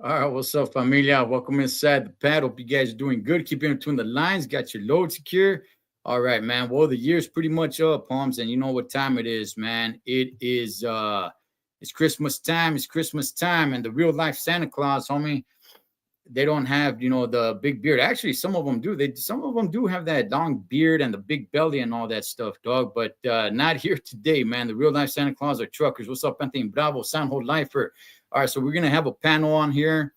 All right, what's up, familia? Welcome inside the pad. Hope you guys are doing good. Keep in between the lines. Got your load secure. All right, man. Well, the year's pretty much up, Palms, and you know what time it is, man. It's Christmas time. It's Christmas time, and the real life Santa Claus, homie. They don't have, the big beard. Actually, some of them do. Some of them do have that long beard and the big belly and all that stuff, dog. But not here today, man. The real life Santa Claus are truckers. What's up, Anthony Bravo, Sanjo Lifer? All right, so we're gonna have a panel on here,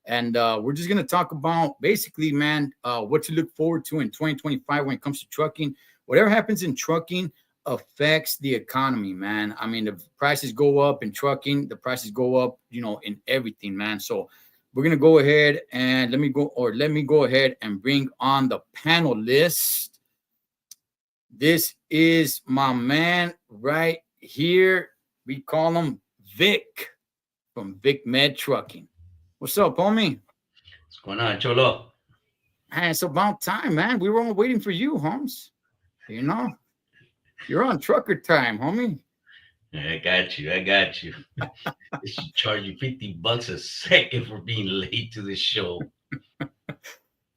and we're just gonna talk about basically, man, what to look forward to in 2025 when it comes to trucking. Whatever happens in trucking affects the economy, man. I mean, the prices go up in trucking, the prices go up, in everything, man. So we're gonna go ahead and let me go ahead and bring on the panel list. This is my man right here. We call him Vic from Vic Med Trucking. What's up, homie? What's going on, Cholo? Man, it's about time, man. We were all waiting for you, Holmes. You're on trucker time, homie. I got you. They should charge you $50 a second for being late to the show.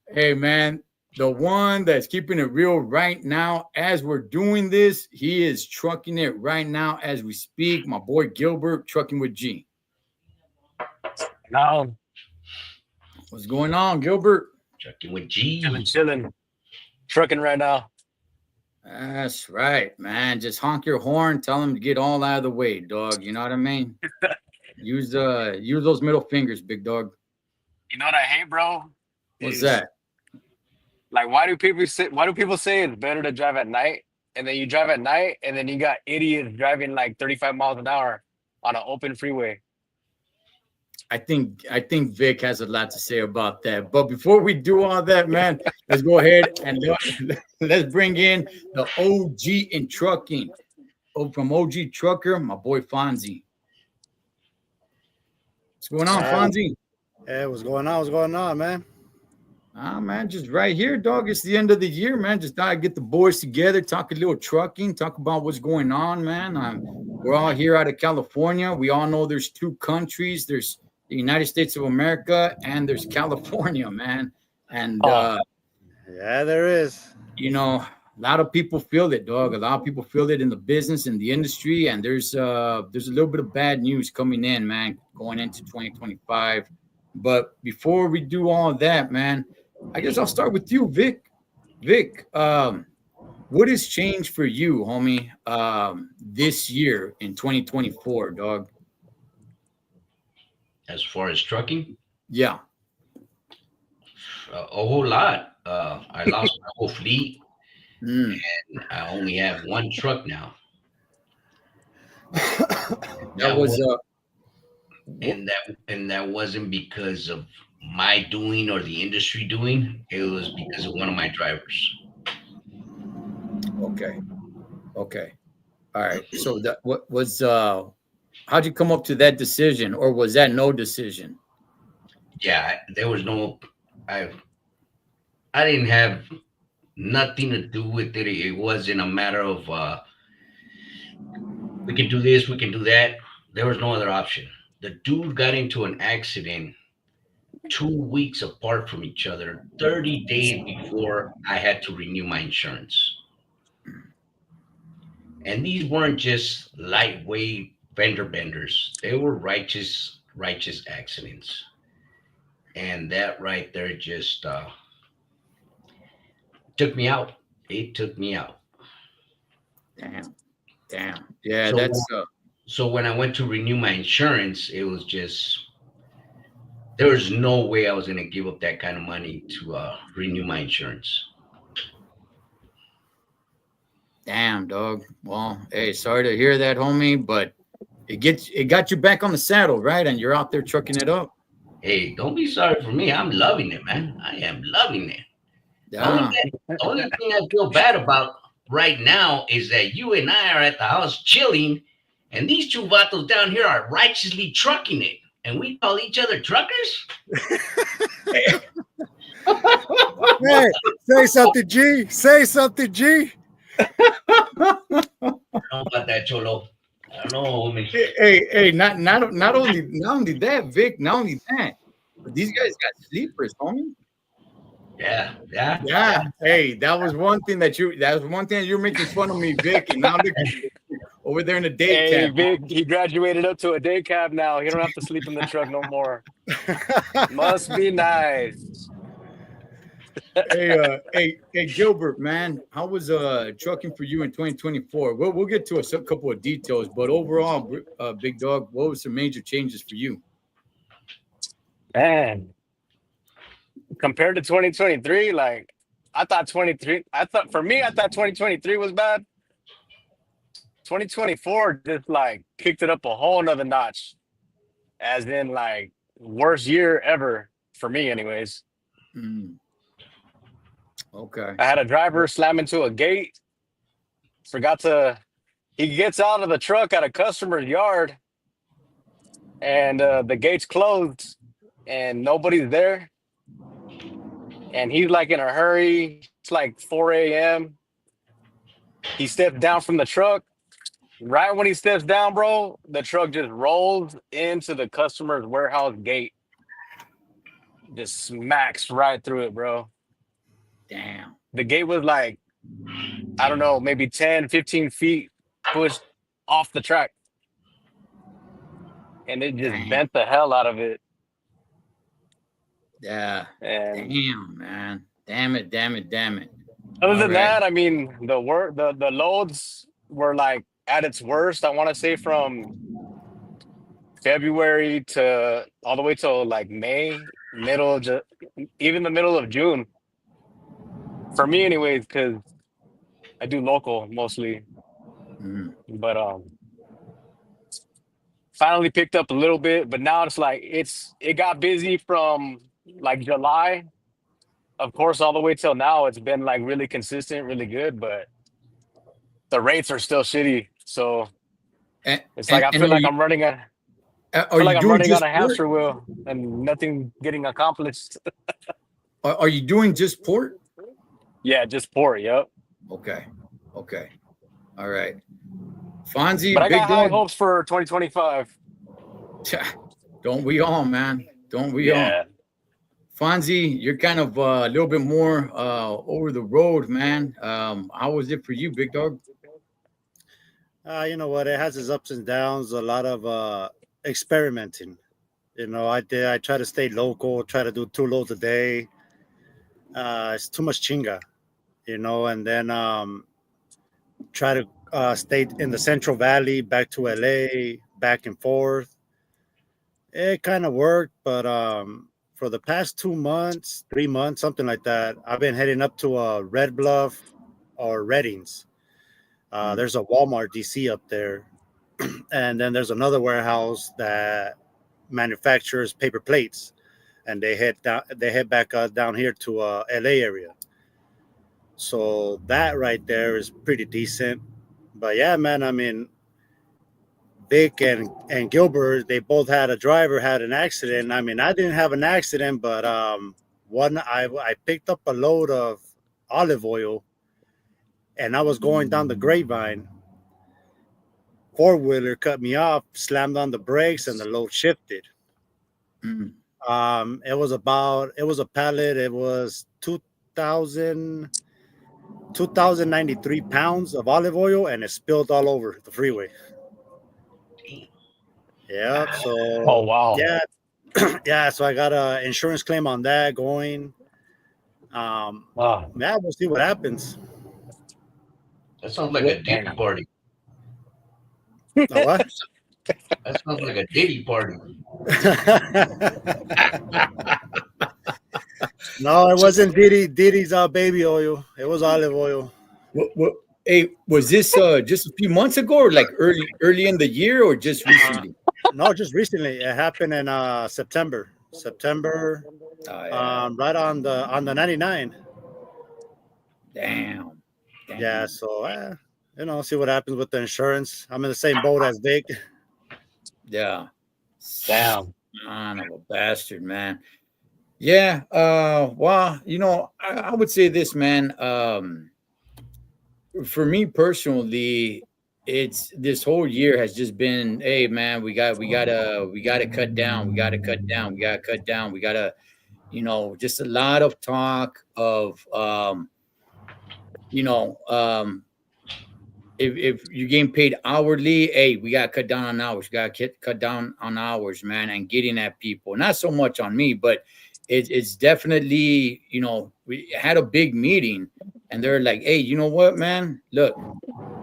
Hey, man, the one that's keeping it real right now as we're doing this, he is trucking it right now as we speak. My boy Gilbert, trucking with G. No, What's going on, Gilbert? Trucking with G. chilling, trucking right now. That's right, man. Just honk your horn, tell him to get all out of the way, dog. You know what I mean? Use those middle fingers, big dog. You know what I hate, bro? What's that? Like, why do people say it's better to drive at night, and then you drive at night, and then you got idiots driving like 35 miles an hour on an open freeway? I think Vic has a lot to say about that. But before we do all that, man, let's go ahead and let's bring in the OG in trucking. From OG Trucker, my boy Fonzie. What's going on, Fonzie? Hey, what's going on? What's going on, man? Man, just right here, dog. It's the end of the year, man. Just gotta get the boys together, talk a little trucking, talk about what's going on, man. We're all here out of California. We all know there's two countries. There's the United States of America, and there's California, man. And yeah, there is. A lot of people feel it, dog. A lot of people feel it in the business, in the industry, and there's a little bit of bad news coming in, man, going into 2025. But before we do all that, man, I guess I'll start with you, Vic. Vic, what has changed for you, homie, this year in 2024, dog? As far as trucking? Yeah. A whole lot. I lost my whole fleet, Mm. and I only have one truck now. That was and that wasn't because of my doing or the industry doing. It was because of one of my drivers. okay. All right. So what was how'd you come up to that decision, or was that no decision? Yeah, there was no. I didn't have nothing to do with it. It wasn't a matter of we can do this, we can do that. There was no other option. The dude got into an accident 2 weeks apart from each other, 30 days before I had to renew my insurance. And these weren't just lightweight fender benders. They were righteous accidents. And that right there just took me out. It took me out. Damn. Yeah, So- that's So when I went to renew my insurance, it was just, there was no way I was going to give up that kind of money to renew my insurance. damn, dog. Well, hey, sorry to hear that, homie, but it got you back on the saddle, right? And you're out there trucking it up. Hey, don't be sorry for me. I'm loving it, man. I am loving it. Yeah. The only thing I feel bad about right now is that you and I are at the house chilling, and these two vatos down here are righteously trucking it. And we call each other truckers? Hey, say something, G. Say something, G. I don't know about that, Cholo. I don't know, homie. Hey, not only that, Vic, not only that, But these guys got sleepers, homie. Yeah. Yeah. Hey, that was one thing that you were making fun of me, Vic. And now look over there in the day Hey, camp. Vic, he graduated up to a day cab now. He don't have to sleep in the truck no more. Must be nice. Hey, Gilbert, man, how was trucking for you in 2024? We'll get to a couple of details, but overall, big dog, what was some major changes for you? Man, compared to 2023, like I thought 2023 was bad. 2024 just like kicked it up a whole nother notch, as in like worst year ever for me, anyways. Mm, okay. I had a driver slam into a gate. He gets out of the truck at a customer's yard, and the gate's closed, and nobody's there. And he's like in a hurry. It's like 4 a.m. He steps down from the truck. Right when he steps down, bro, the truck just rolls into the customer's warehouse gate. Just smacks right through it, bro. Damn. The gate was like, I don't know, maybe 10, 15 feet pushed off the track. And it just bent the hell out of it. Yeah. And damn, man. Damn it. other than that, I mean, the loads were like at its worst. I want to say from February to all the way till like May, even the middle of June. For me, anyways, because I do local mostly. But finally picked up a little bit. But now it's like it got busy from like July, of course, all the way till now. It's been like really consistent, really good, but the rates are still shitty. So it's like I feel like I'm running on a hamster wheel and nothing getting accomplished. Are you doing just port? Yeah, just port. Yep. Okay. All right. Fonzie, but I big got high dog. hopes for 2025. Don't we all, man? Don't we all? Yeah. Fonzie, you're kind of a little bit more over the road, man. How was it for you, big dog? You know what? It has its ups and downs. A lot of experimenting. You know, I try to stay local. Try to do 2 loads a day. It's too much chinga, you know. And then try to stay in the Central Valley, back to LA, back and forth. It kind of worked, but for the past 2 months, 3 months, something like that, I've been heading up to Red Bluff or Reddings. There's a Walmart DC up there, and then there's another warehouse that manufactures paper plates, and they head back down here to LA area. So that right there is pretty decent. But yeah, man, I mean, Vic and Gilbert, they both had an accident. I mean, I didn't have an accident, but I picked up a load of olive oil, and I was going down the Grapevine. 4-wheeler cut me off, slammed on the brakes, and the load shifted. Mm. It was a pallet. It was 2,093 pounds of olive oil, and it spilled all over the freeway. Yeah. So. Oh wow. Yeah. Yeah. So I got an insurance claim on that going. Wow. Yeah, we'll see what happens. That sounds like a Diddy party. What? That sounds like a Diddy party. No, it wasn't Diddy's baby oil. It was olive oil. Hey, was this just a few months ago, or like early in the year, or just recently? No, just recently. It happened in September. Right on the 99. Damn. Yeah, so you know, see what happens with the insurance. I'm in the same boat as Vic. Yeah. Damn. Son of a bastard, man. Yeah. Well, you know, I would say this, man. For me personally, it's this whole year has just been, hey man, we gotta cut down, we gotta cut down, we gotta cut down, we gotta, just a lot of talk of you know, if you're getting paid hourly, hey, we gotta cut down on hours, we gotta cut down on hours, man, and getting at people. Not so much on me, but it's definitely, we had a big meeting and they're like, hey, you know what, man? Look,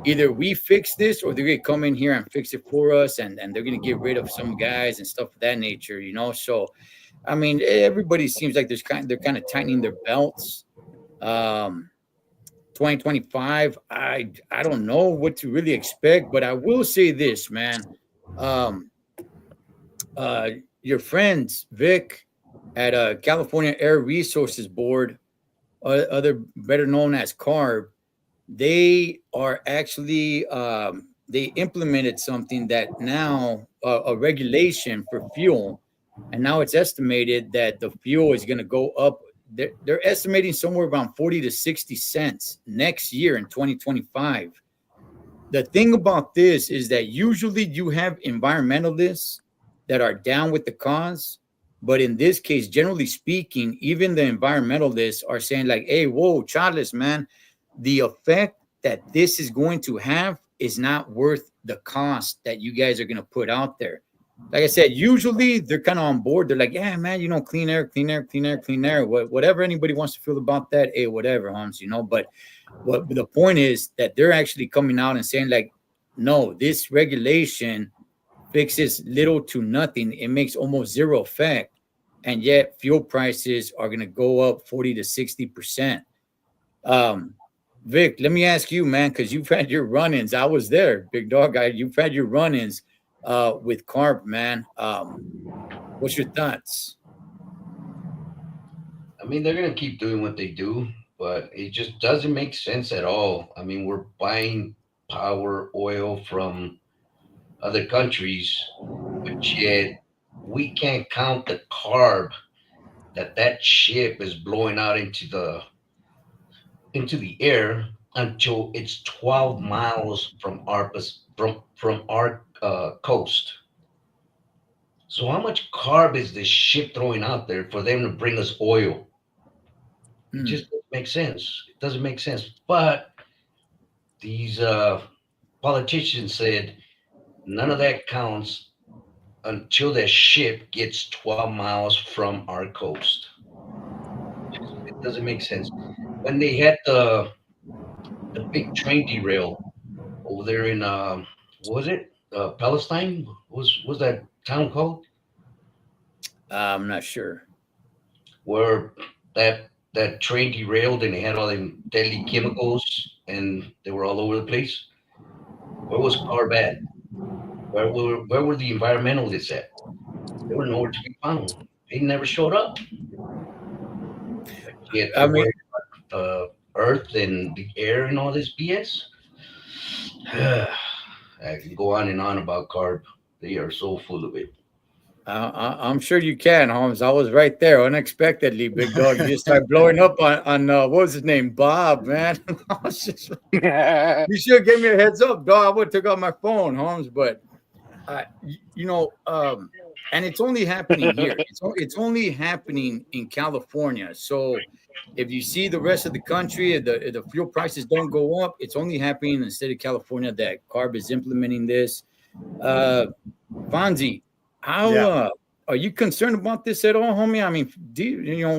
either we fix this or they're gonna come in here and fix it for us, and they're gonna get rid of some guys and stuff of that nature, So I mean, everybody seems like they're kind of tightening their belts. Um 2025, I don't know what to really expect, but I will say this, man. Um uh your friends Vic at California Air Resources Board, other better known as CARB, they are actually they implemented something that now a regulation for fuel, and now it's estimated that the fuel is going to go up. They're estimating somewhere around 40 to 60 cents next year in 2025. The thing about this is that usually you have environmentalists that are down with the cause, but in this case, generally speaking, even the environmentalists are saying like, hey, whoa, Charles, man, the effect that this is going to have is not worth the cost that you guys are going to put out there. Like I said, usually they're kind of on board. They're like, yeah, man, clean air, clean air, clean air, clean air. Whatever anybody wants to feel about that, hey, whatever, Holmes, But what the point is that they're actually coming out and saying like, no, this regulation fixes little to nothing. It makes almost zero effect, and yet fuel prices are going to go up 40 to 60%. Um, Vic, let me ask you, man, because you've had your run-ins. I was there, big dog guy. You've had your run-ins with CARB, man. What's your thoughts? I mean, they're gonna keep doing what they do, but it just doesn't make sense at all. I mean, we're buying power oil from other countries, but yet we can't count the carb that ship is blowing out into the air until it's 12 miles from our coast. So how much carb is this ship throwing out there for them to bring us oil? It Hmm. just doesn't make sense. It doesn't make sense. But these politicians said none of that counts until that ship gets 12 miles from our coast. It doesn't make sense. When they had the big train derail over there in what was it? Palestine? Was that town called? I'm not sure. Where that train derailed and they had all them deadly chemicals and they were all over the place. Where was CARB at? Where were the environmentalists at? They were nowhere to be found. They never showed up. Yet I they're mean, worried about Earth and the air and all this BS. I can go on and on about CARB. They are so full of it. I'm sure you can, Holmes. I was right there unexpectedly, big dog. You just started blowing up on what was his name? Bob, man. I was just You should have gave me a heads up, dog. I would have took out my phone, Holmes. But and it's only happening here. It's only happening in California. So if you see the rest of the country, if the fuel prices don't go up, it's only happening in the state of California that CARB is implementing this. Uh, Fonzie, how Yeah. are you concerned about this at all, homie? I mean,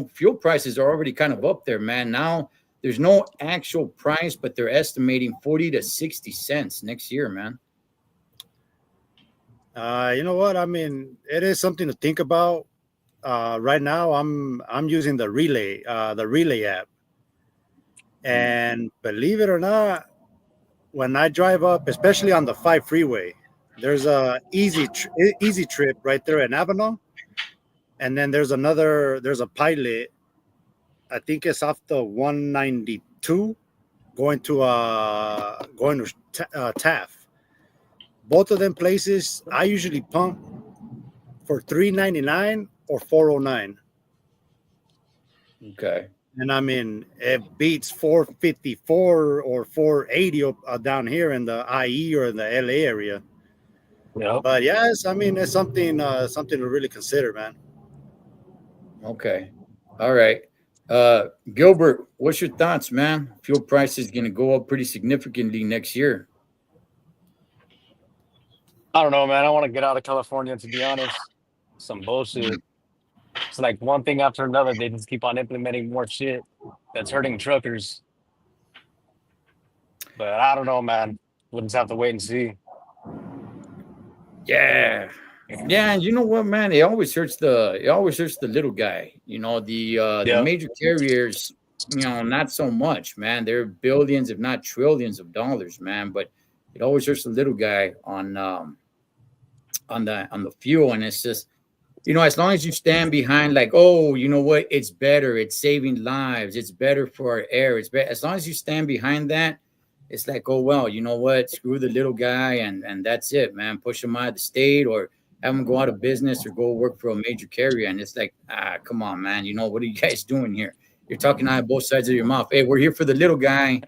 fuel prices are already kind of up there, man. Now there's no actual price, but they're estimating 40 to 60 cents next year, man. You know what? I mean, it is something to think about. Right now, I'm using the Relay app, and believe it or not, when I drive up, especially on the 5 freeway, there's a easy trip right there in Avenal, and then there's a pilot. I think it's off the 192 going to Taft. Both of them places, I usually pump for 399 or 409. Okay. And I mean, it beats 454 or 480 down here in the IE or in the LA area. Yep. But yes, I mean, it's something to really consider, man. Okay. All right. Gilbert, what's your thoughts, man? Fuel price is going to go up pretty significantly next year. I don't know, man. I want to get out of California, to be honest. Some bullshit. It's like one thing after another. They just keep on implementing more shit that's hurting truckers. But I don't know, man. We'll just have to wait and see. Yeah. Yeah, and you know what, man? It always hurts the little guy. You know, the Yep. major carriers, you know, not so much, man. They're billions, if not trillions of dollars, man. But it always hurts the little guy on the fuel. And it's just, you know, as long as you stand behind, like, oh, you know what, it's better, it's saving lives, it's better for our air, it's better. As long as you stand behind that, it's like, oh well, you know what, screw the little guy, and that's it, man. Push him out of the state or have him go out of business or go work for a major carrier. And it's like, come on, man. You know, what are you guys doing here? You're talking out of both sides of your mouth. Hey, we're here for the little guy,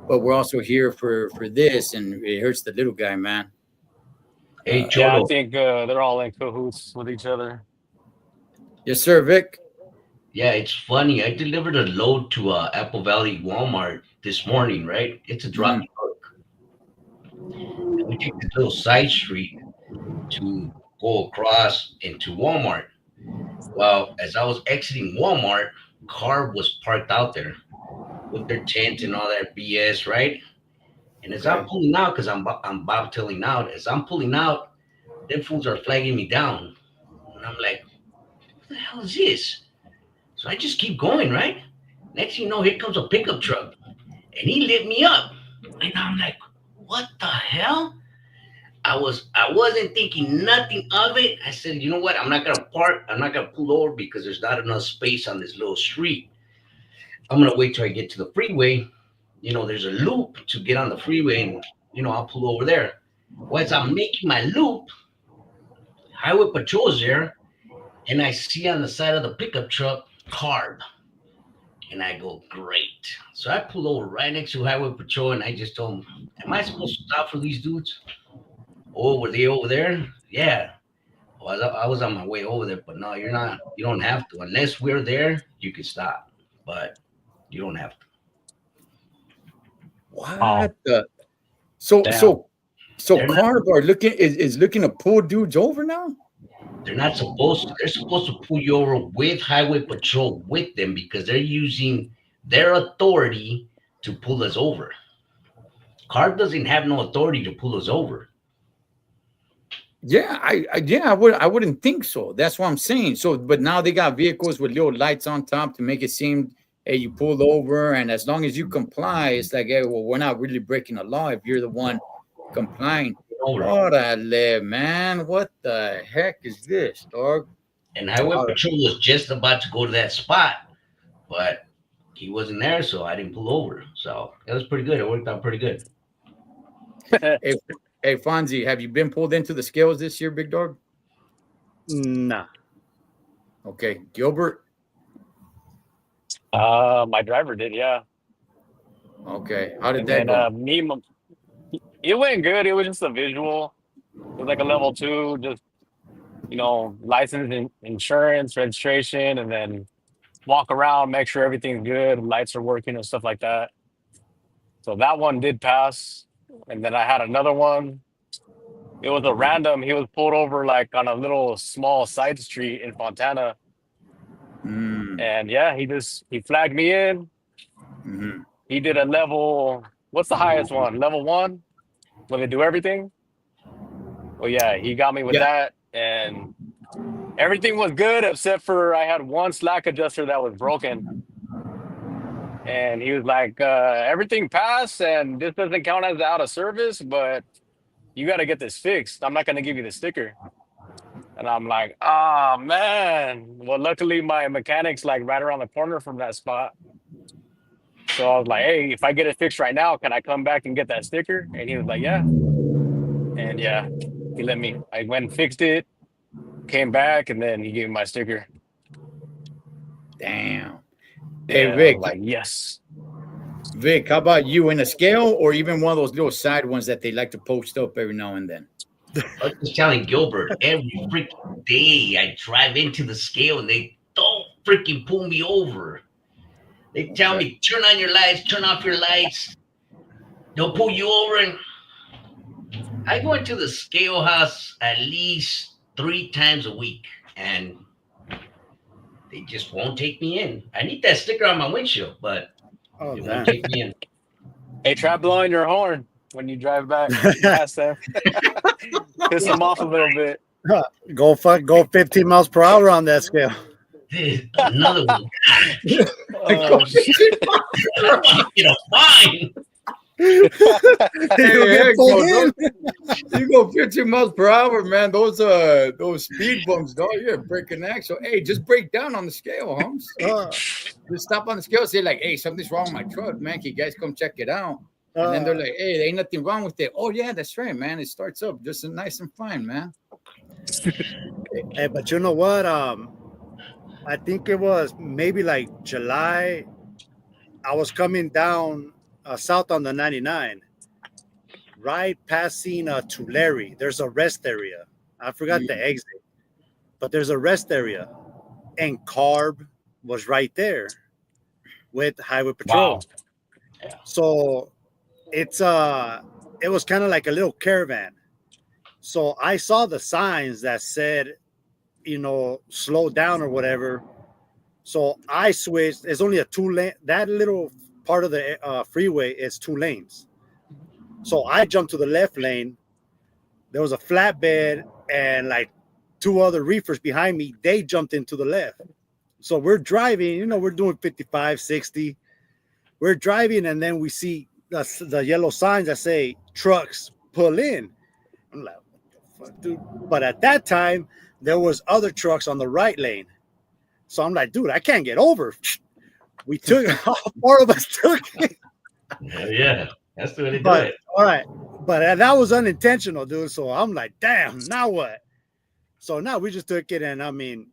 but we're also here for this, and it hurts the little guy, man. Hey, Yeah, I Cholo. think they're all in cahoots with each other. Yes, sir, Vic. Yeah, it's funny. I delivered a load to Apple Valley Walmart this morning, right? It's a drop Mhm. truck. And we take this little side street to go across into Walmart. Well, as I was exiting Walmart, car was parked out there with their tent and all that BS, right? And as I'm Okay. pulling out, because I'm bobtailing out, as I'm pulling out, them fools are flagging me down. And I'm like, what the hell is this? So I just keep going, right? Next thing you know, here comes a pickup truck. And he lit me up. And I'm like, what the hell? I wasn't thinking nothing of it. I said, you know what? I'm not gonna park. I'm not gonna pull over because there's not enough space on this little street. I'm gonna wait till I get to the freeway. You know, there's a loop to get on the freeway, and I'll pull over there. Well, as I'm making my loop, highway patrol's there, and I see on the side of the pickup truck carb. And I go, great. So I pull over right next to Highway Patrol and I just told them, am I supposed to stop for these dudes? Oh, were they over there? Yeah. Well, I was on my way over there, but no, you're not. You don't have to. Unless we're there, you can stop. But you don't have to. Oh, What the? So damn. so so They're not Carb are looking is looking to pull dudes over now? they're not supposed to. They're supposed to pull you over with Highway Patrol with them because they're using their authority to pull us over. CARB doesn't have no authority to pull us over. Yeah, I wouldn't think so. That's what I'm saying. So, but now they got vehicles with little lights on top to make it seem, hey, you pulled over, and as long as you comply, it's like, hey, well, we're not really breaking the law if you're the one complying. Over. Orale, man, what the heck is this, dog? And Highway All right. Patrol was just about to go to that spot, but he wasn't there, so I didn't pull over. So it was pretty good. It worked out pretty good. Hey, hey, Fonzie, have you been pulled into the scales this year, big dog? Nah. Okay, Gilbert. My driver did, yeah. Okay, how did And that then go? it went good. It was just a visual. It was like a level two, just license and insurance, registration, and then walk around, make sure everything's good, lights are working and stuff like that. So that one did pass. And then I had another one. It was a random. He was pulled over like on a little small side street in Fontana. Mm, And yeah, he flagged me in. mhm. He did a level, what's the highest one? Level one, where they do everything. Well, yeah, he got me with Yeah, that. And everything was good except for I had one slack adjuster that was broken. And he was like, everything passed and this doesn't count as out of service, but you got to get this fixed. I'm not going to give you the sticker. And I'm like, oh, man. Well, luckily my mechanic's like right around the corner from that spot. So I was like, hey, if I get it fixed right now, can I come back and get that sticker? And he was like, yeah. And yeah, he let me. I went and fixed it, came back, and then he gave me my sticker. damn. Hey, And I was Vic, like, yes. Vic, how about you in a scale or even one of those little side ones that they like to post up every now and then? I was just telling Gilbert every freaking day I drive into the scale and they don't freaking pull me over. They tell Okay. me turn on your lights, turn off your lights. They'll pull you over, and I go into the scale house at least 3 times a week, and they just won't take me in. I need that sticker on my windshield, but Oh, they won't damn. take me in. Hey, try blowing your horn when you drive back past them. Piss them off a little bit. Go 15 miles per hour on that scale. There's another one. Oh, shit. I want to get a fine. You'll Hey, get pulled go, in. you go 15 miles per hour, man. Those speed bumps, dog. You're breaking the axle. Hey, just break down on the scale, Holmes. Just stop on the scale. Say like, hey, something's wrong with my truck, man. Can you guys come check it out? And then they're like, hey, there ain't nothing wrong with it. Oh yeah, that's right, man. It starts up just nice and fine, man. Hey, but you know what? I think it was maybe like July. I was coming down south on the 99, right passing Tulare. There's a rest area. I forgot the exit, but there's a rest area, and Carb was right there with Highway Patrol. Wow. So it was kind of like a little caravan. So I saw the signs that said, slow down or whatever. So I switched. It's only a 2-lane. That little part of the freeway is 2 lanes. So I jumped to the left lane. There was a flatbed and like 2 other reefers behind me. They jumped into the left. So we're driving, we're doing 55, 60. We're driving, and then we see the yellow signs that say trucks pull in. I'm like, what the fuck, dude? But at that time, there was other trucks on the right lane. So I'm like, dude, I can't get over. We took 4 of us took it. Yeah, that's the way they do But it. all right, but that was unintentional, dude. So I'm like, damn, now what? So now we just took it, and I mean,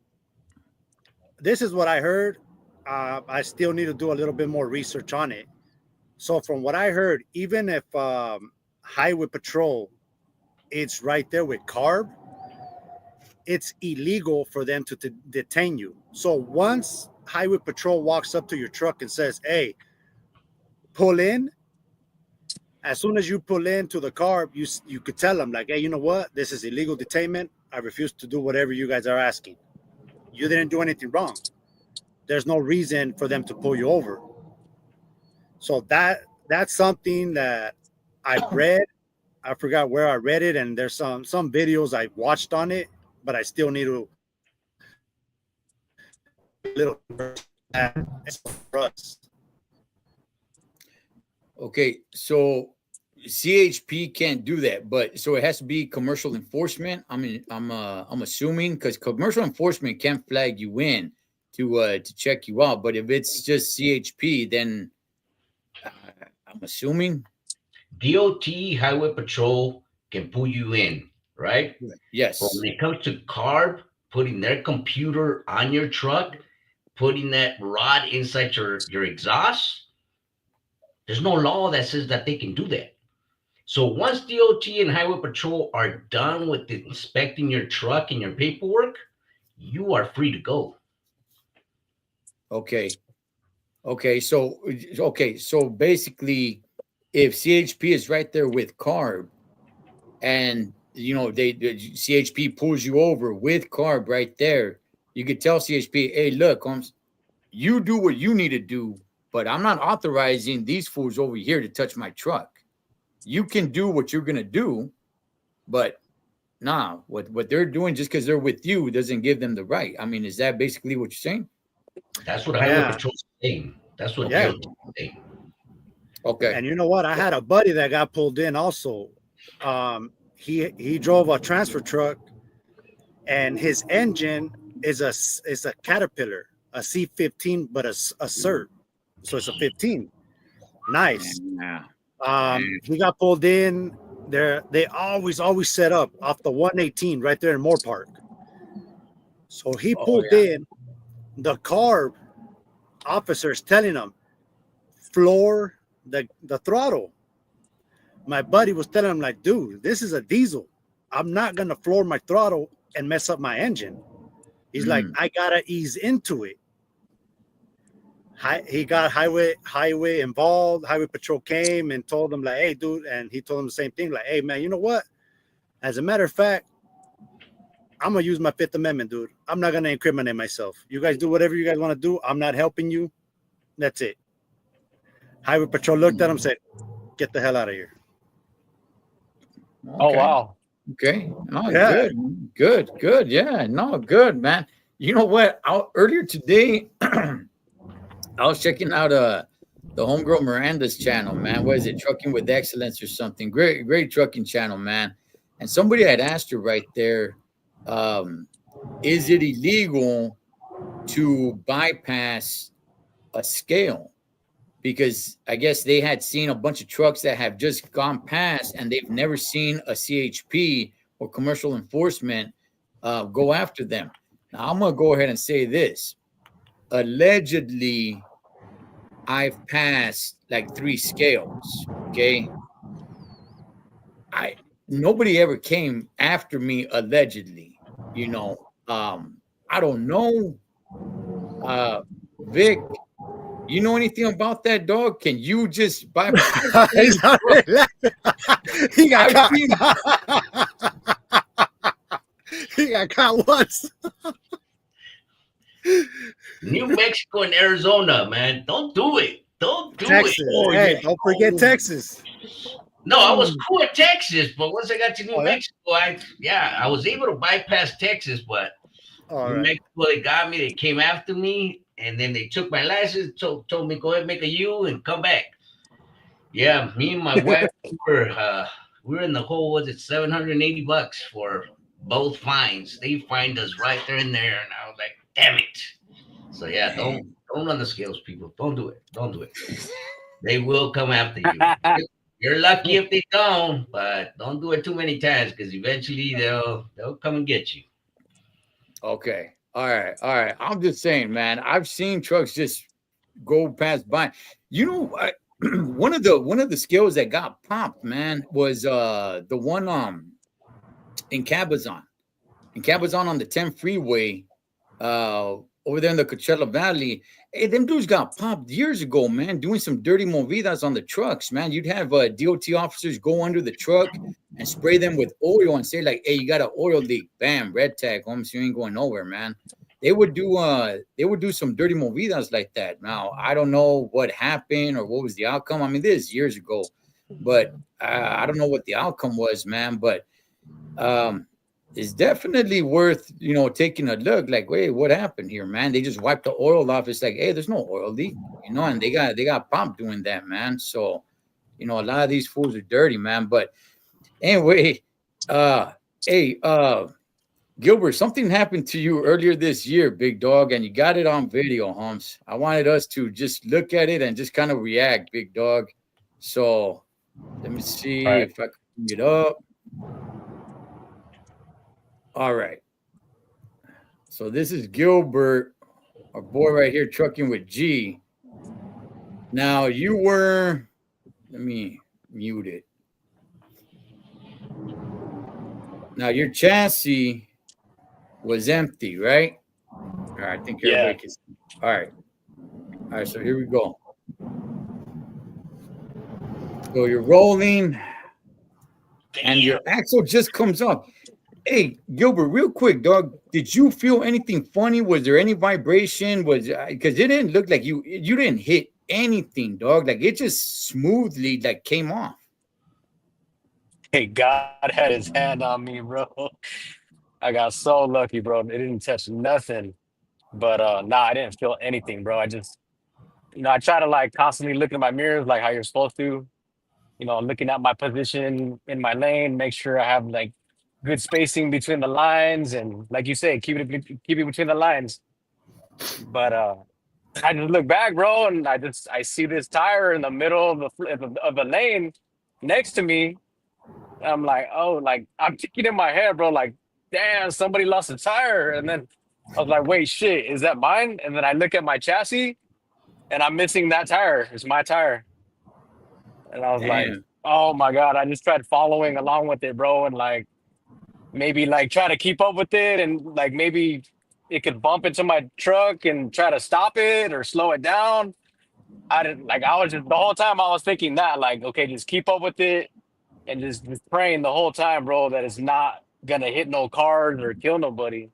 this is what I heard. I still need to do a little bit more research on it. So from what I heard, even if Highway Patrol, it's right there with Carb, it's illegal for them to detain you. So once Highway Patrol walks up to your truck and says, hey, pull in, as soon as you pull into the Carb, you could tell them like, hey, you know what? This is illegal detainment. I refuse to do whatever you guys are asking. You didn't do anything wrong. There's no reason for them to pull you over. So that's something that I read. I forgot where I read it, and there's some videos I watched on it, but I still need to little for us. Okay, so CHP can't do that, but so it has to be commercial enforcement. I mean, I'm assuming because commercial enforcement can flag you in to check you out, but if it's just CHP, then I'm assuming DOT, Highway Patrol can pull you in, right? yes. But when it comes to CARB, putting their computer on your truck, putting that rod inside your exhaust, there's no law that says that they can do that. So once DOT and Highway Patrol are done with inspecting your truck and your paperwork, you are free to go. Okay. So basically, if CHP is right there with CARB, and the CHP pulls you over with CARB right there, you could tell CHP, hey, look, Holmes, you do what you need to do, but I'm not authorizing these fools over here to touch my truck. You can do what you're gonna do, but nah, what they're doing just because they're with you doesn't give them the right. I mean, is that basically what you're saying? That's what Highway Patrol's saying. That's what DOT is saying. Okay. And you know what? I had a buddy that got pulled in also. He drove a transfer truck, and his engine is a Caterpillar, a C15, but a CERT. So it's a 15. Nice. He got pulled in. They always set up off the 118 right there in Moore Park. So he pulled in. The Carb officers telling them floor the throttle. My buddy was telling him like, dude, this is a diesel. I'm not gonna floor my throttle and mess up my engine. He's like, I gotta ease into it. He got highway involved. Highway patrol came and told him like, hey, dude, and he told him the same thing, like, hey, man, you know what? As a matter of fact, I'm gonna use my Fifth Amendment, dude. I'm not gonna incriminate myself. You guys do whatever you guys want to do. I'm not helping you. That's it. Highway patrol looked at him, said, get the hell out of here. Oh, wow. Okay. Oh, yeah. Good. Yeah. No, good, man. You know what? Earlier today, I was checking out the homegirl Miranda's channel, man. What is it? Trucking with Excellence or something. Great trucking channel, man. And somebody had asked her right there, is it illegal to bypass a scale? Because I guess they had seen a bunch of trucks that have just gone past and they've never seen a CHP or commercial enforcement go after them. Now, I'm going to go ahead and say this. Allegedly, I've passed like 3 scales, okay? Nobody ever came after me allegedly, you know. I don't know. Vic, you know anything about that, dog? Can you just buy? He got caught. He got caught once. New Mexico and Arizona, man. Don't do it. Don't do Texas. it. Oh, hey, yeah. don't forget Texas. No, I was cool at Texas, but once I got to New Mexico, I was able to bypass Texas, but New Mexico, they got me. They came after me. And then they took my license, told me go ahead and make a U and come back. Yeah, me and my wife we were in the hole. Was it $780 for both fines? They fined us right there and there, and I was like, damn it. So yeah, don't run the scales, people. Don't do it. Don't do it. They will come after you. You're lucky if they don't, but don't do it too many times because eventually they'll come and get you. Okay. All right. I'm just saying, man. I've seen trucks just go past by. You know, one of the scales that got popped, man, was the one in Cabazon. In Cabazon on the 10 freeway, over there in the Coachella Valley. Hey, them dudes got popped years ago, man, doing some dirty movidas on the trucks, man. You'd have DOT officers go under the truck and spray them with oil and say, like, hey, you got an oil leak. Bam, red tag, homes, you ain't going nowhere, man. They would do some dirty movidas like that. Now, I don't know what happened or what was the outcome. I mean, this is years ago, but I don't know what the outcome was, man. But it's definitely worth, taking a look. Like, wait, what happened here, man? They just wiped the oil off. It's like, hey, there's no oil leak, and they got pumped doing that, man. So, a lot of these fools are dirty, man. But anyway, Gilbert, something happened to you earlier this year, big dog, and you got it on video, Holmes. I wanted us to just look at it and just kind of react, big dog. So let me see if I can bring it up. All right. So this is Gilbert, our boy right here, trucking with G. Now you were, let me mute it. Now your chassis was empty, right? All right, I think everybody can see. All right, so here we go. So you're rolling, and your axle just comes up. Hey, Gilbert, real quick, dog. Did you feel anything funny? Was there any vibration? Because it didn't look like you didn't hit anything, dog. Like it just smoothly came off. Hey, God had his hand on me, bro. I got so lucky, bro. It didn't touch nothing. But I didn't feel anything, bro. I just, I try to constantly look in my mirrors like how you're supposed to. Looking at my position in my lane, make sure I have good spacing between the lines, and like you say, keep it between the lines. But I just look back, bro, and I see this tire in the middle of the lane next to me. I'm like, oh, I'm thinking in my head, bro, like, damn, somebody lost a tire. And then I was like, wait, shit, is that mine? And then I look at my chassis, and I'm missing that tire. It's my tire. And I was like, Damn. oh my God, I just tried following along with it, bro. And like maybe like try to keep up with it and like maybe it could bump into my truck and try to stop it or slow it down. I didn't like I was just the whole time I was thinking that like, okay, just keep up with it and just praying the whole time, bro, that it's not gonna hit no cars or kill nobody.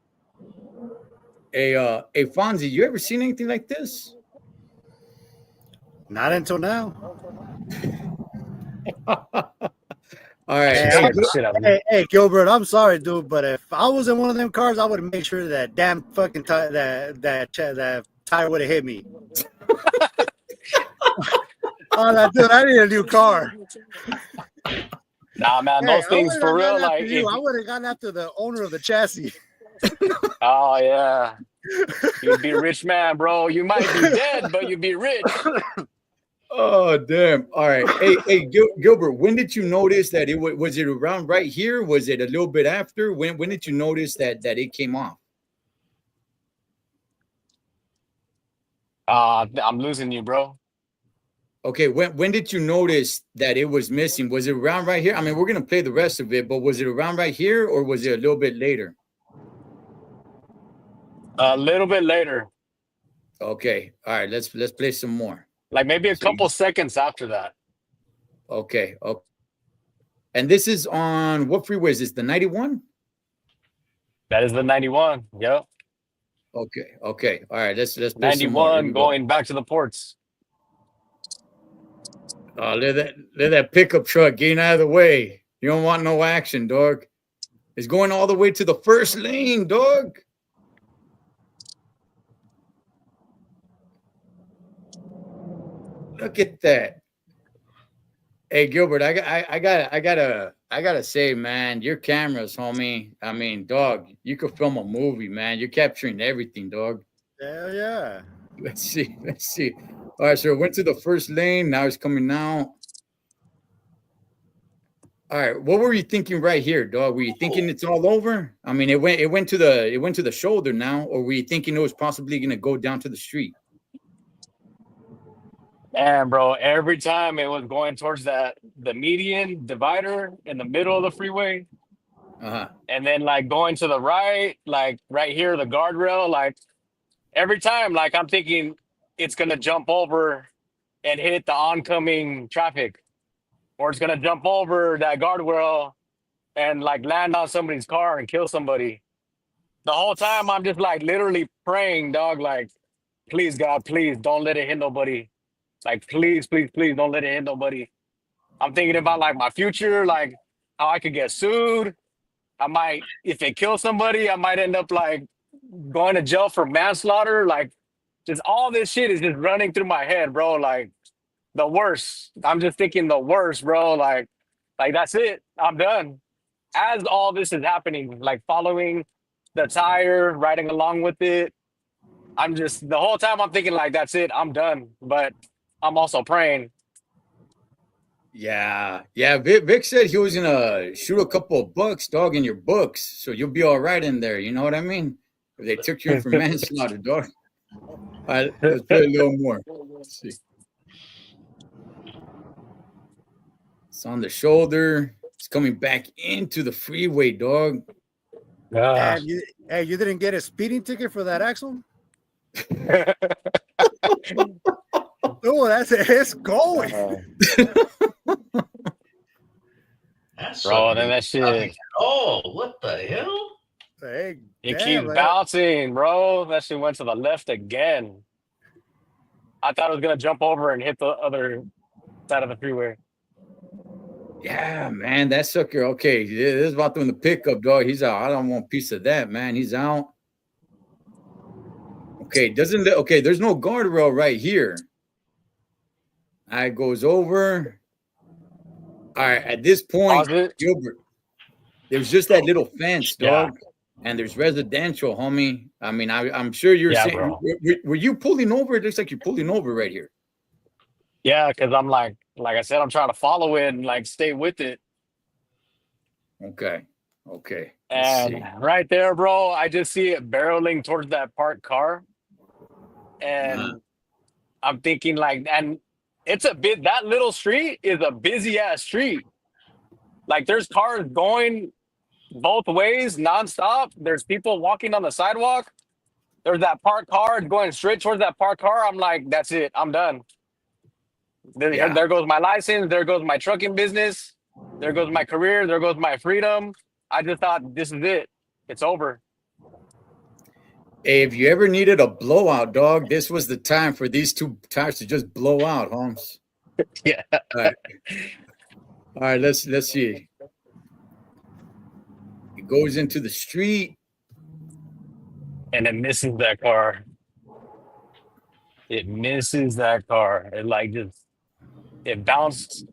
Hey, Fonzie, you ever seen anything like this? Not until now. All right. Hey, Scared the shit out of me. hey, Gilbert, I'm sorry, dude, but if I was in one of them cars, I would make sure that damn fucking that tire would have hit me. Oh, dude, I need a new car. Nah, man, Hey, those things for real. Like, you. I would have gone after the owner of the chassis. oh yeah, you'd be a rich man, bro. You might be dead, but you'd be rich. Oh, damn. All right. Hey, Gilbert, when did you notice that it was it around right here? Was it a little bit after? When did you notice that it came off? I'm losing you, bro. Okay, when did you notice that it was missing? Was it around right here? I mean, we're gonna play the rest of it, but was it around right here or was it a little bit later? A little bit later, Okay, all right, let's play some more. like maybe a couple seconds after that. Okay. And this is on what freeway is this? The 91? That is the 91. Yep, Okay. All right, let's play some more. Here 91 we go. going back to the ports. Oh, let that pickup truck getting out of the way. You don't want no action, dog. It's going all the way to the first lane, dog. Look at that. Hey Gilbert, I gotta say, man, your cameras, homie. I mean, dog, you could film a movie, man. You're capturing everything, dog. Hell yeah. Let's see. All right, so it went to the first lane. Now it's coming out. All right, what were you thinking right here, dog? Were you thinking it's all over? I mean, it went to the shoulder now, or were you thinking it was possibly gonna go down to the street? And bro, every time it was going towards the median divider in the middle of the freeway, Uh-huh. and then like going to the right, like right here, the guardrail, like every time, like I'm thinking it's gonna jump over and hit the oncoming traffic, or it's gonna jump over that guardrail and like land on somebody's car and kill somebody. The whole time I'm just like literally praying, dog, like, please God, please don't let it hit nobody. Like, please, please, please don't let it hit nobody. I'm thinking about like my future, like how I could get sued. I might, if it kills somebody, I might end up like going to jail for manslaughter. Like, just all this shit is just running through my head, bro. Like the worst. I'm just thinking the worst, bro. Like that's it. I'm done. As all this is happening, like following the tire, riding along with it. I'm just the whole time I'm thinking like that's it. I'm done. But I'm also praying. Yeah. Vic said he was gonna shoot a couple of bucks, dog, in your books, so you'll be all right in there. You know what I mean? If they took you in for manslaughter, dog. All right, let's play a little more. Let's see. It's on the shoulder. It's coming back into the freeway, dog. And you didn't get a speeding ticket for that axle? Oh, it's going. That's Bro, then that shit. Oh, what the hell? Hey, It damn, keeps man. bouncing, bro. That shit went to the left again. I thought it was gonna jump over and hit the other side of the freeway. Yeah, man, that sucker. Okay, this is about doing the pickup, dog. He's out. I don't want a piece of that, man. He's out. Okay, there's no guardrail right here. It goes over. All right, at this point, Pause it. Gilbert, there's just that little fence, Yeah. dog, and there's residential, homie. I mean, I'm sure you're Yeah, saying, bro. were you pulling over? It looks like you're pulling over right here. Yeah, because I'm like I said, I'm trying to follow it and like stay with it. Okay. Let's And see. right there, bro, I just see it barreling towards that parked car. And I'm thinking like, and it's a bit, that little street is a busy ass street. Like there's cars going both ways nonstop. There's people walking on the sidewalk. There's that parked car going straight towards that parked car. I'm like, that's it. I'm done. Yeah. There goes my license. There goes my trucking business. There goes my career. There goes my freedom. I just thought this is it. It's over. Hey, if you ever needed a blowout, dog, this was the time for these two tires to just blow out, Holmes. Yeah. All right. All right, let's see. It goes into the street. And it misses that car. It misses that car. It like just it bounced,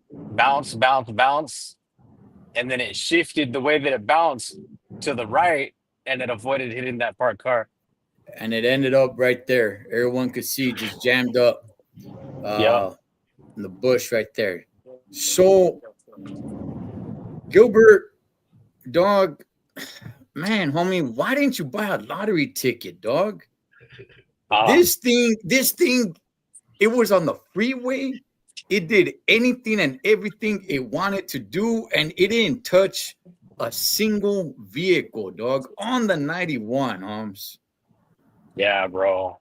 and then it shifted the way that it bounced to the right, and it avoided hitting that parked car. And it ended up right there. Everyone could see just jammed up Yeah. in the bush right there. So, Gilbert, dog, man, homie, why didn't you buy a lottery ticket, dog? This thing, it was on the freeway. It did anything and everything it wanted to do, and it didn't touch a single vehicle, dog, on the 91, Holmes. Yeah, bro.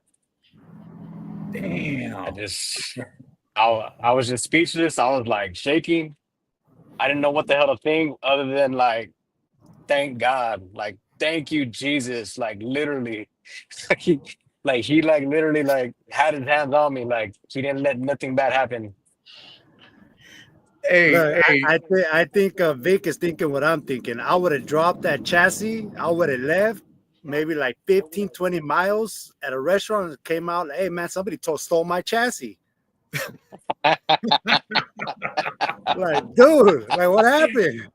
Damn. I was just speechless. I was like shaking. I didn't know what the hell to think other than like, thank God. Like, thank you, Jesus. Like literally. he literally like had his hands on me. Like he didn't let nothing bad happen. Hey, Look, hey. I think Vic is thinking what I'm thinking. I would have dropped that chassis. I would have left maybe like 15, 20 miles at a restaurant and came out. Hey, man, somebody stole my chassis. Like, dude, like what happened?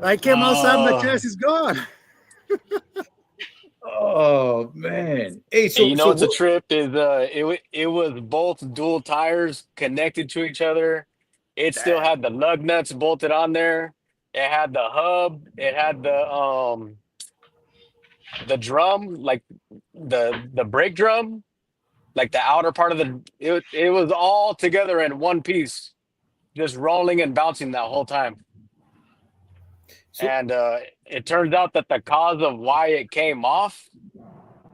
I came outside, my chassis is gone. Oh man! Hey, so And you know what's a what, trip is it was both dual tires connected to each other. It still had the lug nuts bolted on there. It had the hub. It had the drum, like the brake drum, like the outer part of it was all together in one piece, just rolling and bouncing that whole time. So- And it turns out that the cause of why it came off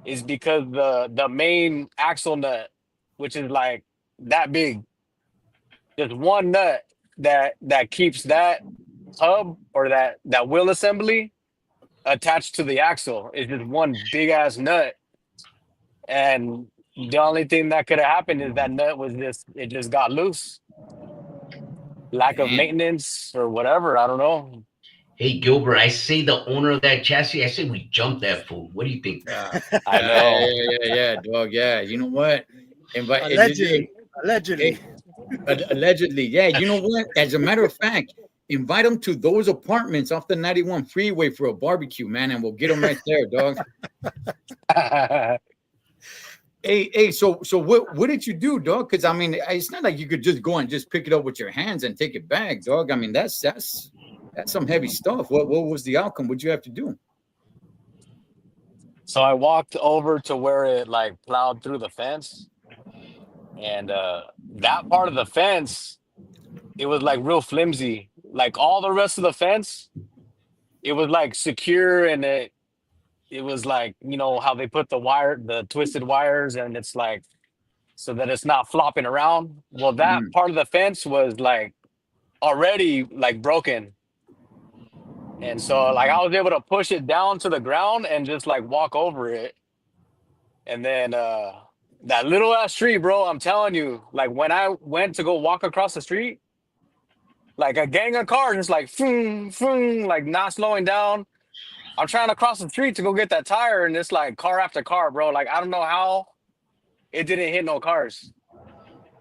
is because the main axle nut, which is like that big, just one nut that keeps that hub or that wheel assembly attached to the axle is just one big ass nut. And the only thing that could have happened is that nut it just got loose. Lack of damn. maintenance or whatever. I don't know. Hey, Gilbert, I say the owner of that chassis, I say we jump that fool. What do you think? I know. Yeah, dog. Yeah, you know what? Allegedly. Allegedly, yeah. You know what? As a matter of fact, invite them to those apartments off the 91 freeway for a barbecue, man, and we'll get them right there, dog. Hey, so what did you do, dog? Because I mean, it's not like you could just go and just pick it up with your hands and take it back, dog. I mean, that's some heavy stuff. What was the outcome? What'd you have to do? So I walked over to where it like plowed through the fence, and that part of the fence, it was like real flimsy. Like all the rest of the fence, it was like secure, and it was like, you know how they put the twisted wires, and it's like so that it's not flopping around. Well, that part of the fence was like already like broken. And so like I was able to push it down to the ground and just like walk over it. And then that little ass street, bro, I'm telling you, like when I went to go walk across the street, like a gang of cars just like vroom, vroom, like not slowing down. I'm trying to cross the street to go get that tire, and it's like car after car, bro. Like I don't know how it didn't hit no cars.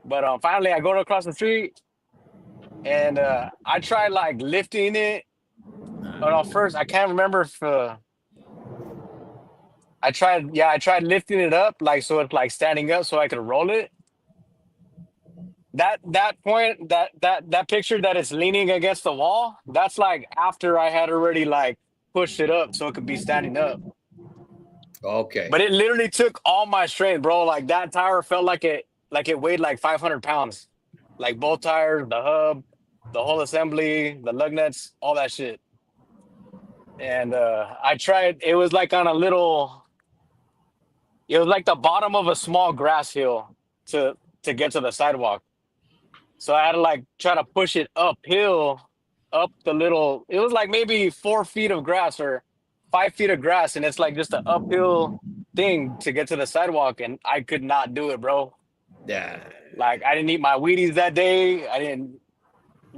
But finally I go to cross the street, and I tried like lifting it. But first I can't remember if I tried lifting it up like so it's like standing up so I could roll it. That point, that picture that it's leaning against the wall, that's like after I had already like pushed it up so it could be standing up. Okay. But it literally took all my strength, bro. Like that tire felt like it like it weighed like 500 pounds, like both tires, the hub, the whole assembly, the lug nuts, all that shit. And I tried. It was like on a little. It was like the bottom of a small grass hill to get to the sidewalk. So I had to like try to push it uphill, up the little. It was like maybe 4 feet of grass or 5 feet of grass, and it's like just an uphill thing to get to the sidewalk, and I could not do it, bro. Yeah. Like I didn't eat my Wheaties that day. I didn't,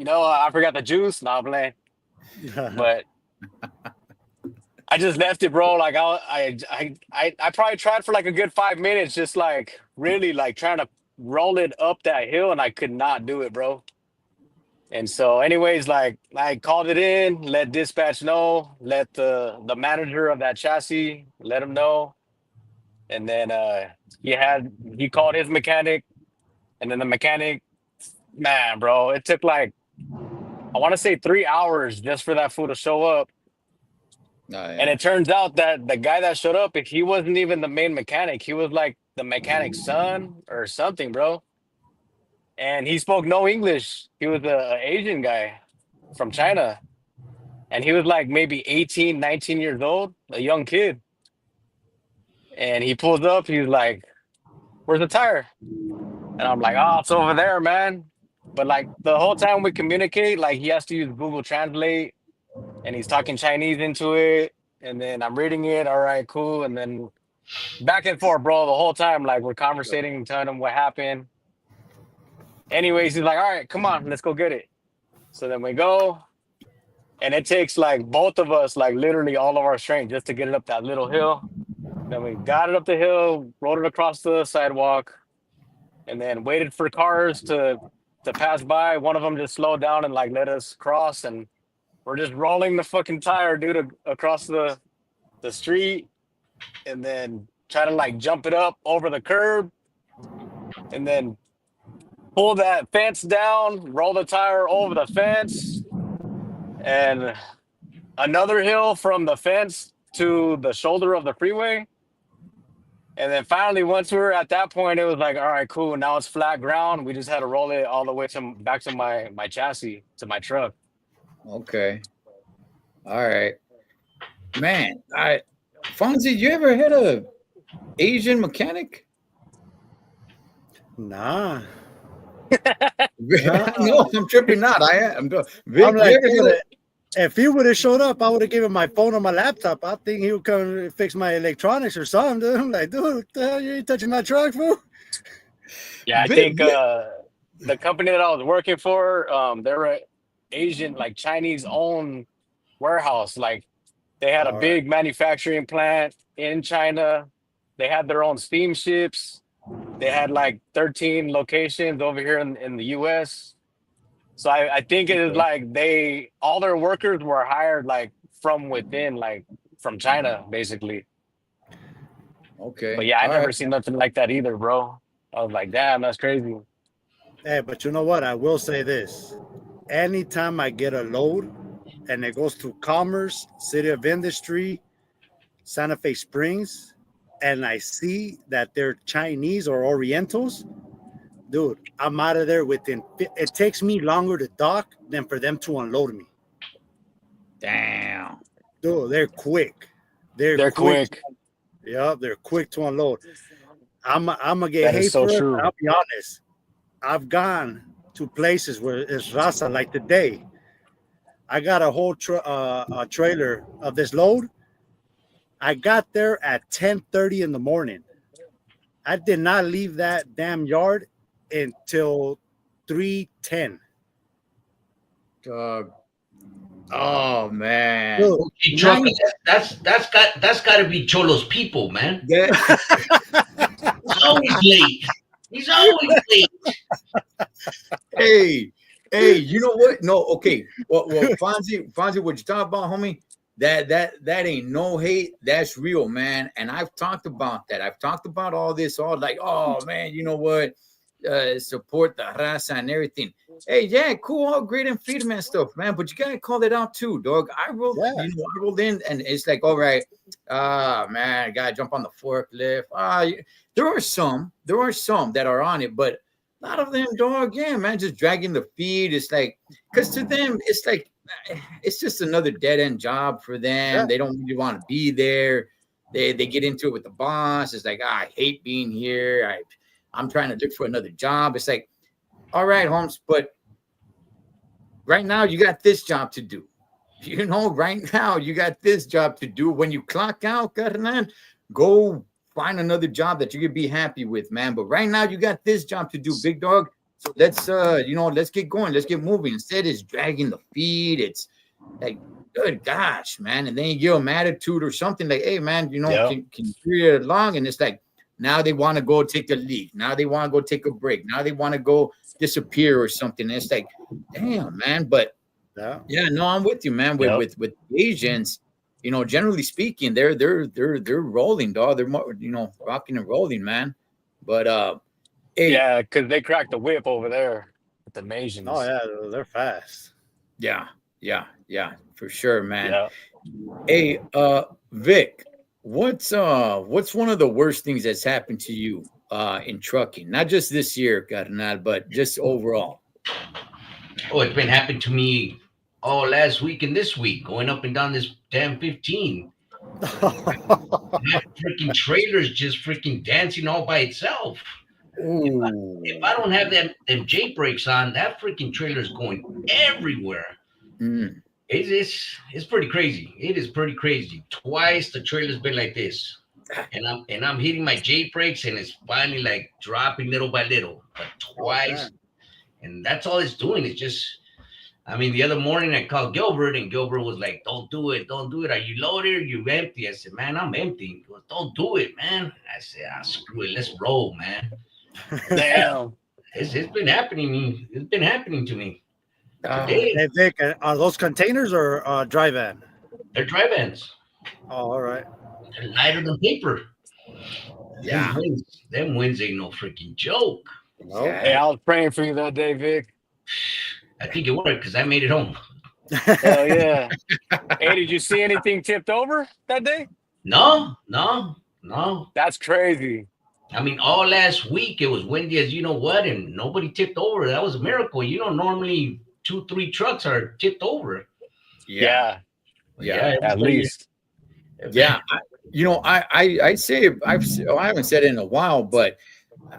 I forgot the juice. Nah, I'm playing. But I just left it, bro. Like I probably tried for like a good 5 minutes, just like really like trying to roll it up that hill, and I could not do it, bro. And so, anyways, like I called it in, let dispatch know, let the manager of that chassis let him know, and then he called his mechanic, and then the mechanic, man, bro, it took like I want to say 3 hours just for that fool to show up. Oh, yeah. And it turns out that the guy that showed up, he wasn't even the main mechanic. He was like the mechanic's son or something, bro. And he spoke no English. He was a Asian guy from China. And he was like maybe 18, 19 years old, a young kid. And he pulls up. He's like, "Where's the tire?" And I'm like, "Oh, it's over there, man." But like the whole time we communicate, like he has to use Google Translate, and he's talking Chinese into it. And then I'm reading it. All right, cool. And then back and forth, bro, the whole time. Like we're conversating, telling him what happened. Anyways, he's like, "All right, come on, let's go get it." So then we go. And it takes like both of us, like literally all of our strength just to get it up that little hill. Then we got it up the hill, rode it across the sidewalk, and then waited for cars to pass by. One of them just slowed down and like let us cross, and we're just rolling the fucking tire, dude, across the street, and then try to like jump it up over the curb, and then pull that fence down, roll the tire over the fence, and another hill from the fence to the shoulder of the freeway. And then finally, once we were at that point, it was like, all right, cool. Now it's flat ground. We just had to roll it all the way back to my chassis, to my truck. Okay. All right. Man, Fonzie, you ever had a Asian mechanic? Nah. No, I'm tripping not. I'm Vic, I'm like, you ever if he would have showed up, I would have given him my phone or my laptop. I think he would come and fix my electronics or something. Dude. I'm like, dude, what the hell, you ain't touching my truck, fool? Yeah, I think the company that I was working for, they're a Asian, like Chinese-owned warehouse. Like they had a big manufacturing plant in China. They had their own steamships. They had like 13 locations over here in the U.S. So I think it is like all their workers were hired like from within, like from China, basically. Okay. But yeah, I never seen nothing like that either, bro. I was like, damn, that's crazy. Hey, but you know what? I will say this. Anytime I get a load and it goes to Commerce, City of Industry, Santa Fe Springs, and I see that they're Chinese or Orientals, dude, I'm out of there it takes me longer to dock than for them to unload me. Damn. Dude, they're quick. They're quick. Yeah, they're quick to unload. I'm gonna get hate for it. I'll be honest. I've gone to places where it's Raza like today. I got a whole trailer of this load. I got there at 10:30 in the morning. I did not leave that damn yard until 3:10. Oh man. Dude, that's got to be Cholo's people, man. He's always late. He's always late. Hey, you know what? No, okay. Well, Fonzie, what you talking about, homie? That ain't no hate. That's real, man. And I've talked about that. I've talked about all this, all like, oh man, you know what? support the raza and everything. Hey, yeah, cool, all great and freedom and stuff, man. But you gotta call it out too, dog. Yeah. I rolled in, and it's like, all right, man, I gotta jump on the forklift. There are some that are on it, but a lot of them, dog, yeah, man, just dragging the feet. It's like, because to them, it's like, it's just another dead end job for them. Yeah. They don't really want to be there. They get into it with the boss. It's like, I hate being here. I'm trying to look for another job. It's like, all right, Holmes, but right now you got this job to do. You know, right now you got this job to do. When you clock out, carnal, go find another job that you could be happy with, man. But right now you got this job to do, big dog. So let's get going. Let's get moving. Instead, it's dragging the feet. It's like, good gosh, man. And then you give them attitude or something like, hey, man, Yep. can you hurry it along? And it's like, now they want to go take a leak. Now they want to go take a break. Now they want to go disappear or something. And it's like, damn, man. But yeah, no, I'm with you, man. Yep. With Asians, generally speaking, they're rolling, dog. They're rocking and rolling, man. But hey, Yeah, because they cracked the whip over there with the Asians. Oh yeah, they're fast. yeah, for sure, man. Yeah. Hey, Vic, what's one of the worst things that's happened to you in trucking? Not just this year, carnal, but just overall. Oh, it's been happening to me all last week and this week, going up and down this damn 15. That freaking trailer's just freaking dancing all by itself. Ooh. If I don't have them J brakes on, that freaking trailer's going everywhere. Mm. It's pretty crazy. It is pretty crazy. Twice the trailer's been like this, and I'm hitting my J brakes, and it's finally like dropping little by little. But twice, and that's all it's doing. It's just, I mean, the other morning I called Gilbert, and Gilbert was like, "Don't do it, don't do it. Are you loaded? Are you empty?" I said, "Man, I'm empty." He goes, "Don't do it, man." I said, "Screw it. Let's roll, man." Damn. It's been happening. It's been happening to me. Today. Hey Vic, are those containers or dry van? They're dry vans. Oh, all right. They're lighter than paper. Yeah. Them wins ain't no freaking joke. No. Hey, I was praying for you that day, Vic. I think it worked because I made it home. Hell yeah. Hey, did you see anything tipped over that day? No. That's crazy. I mean, all last week it was windy as you know what, and nobody tipped over. That was a miracle. Normally 2-3 trucks are tipped over. Yeah. At least. Yeah. I'd say I haven't said it in a while, but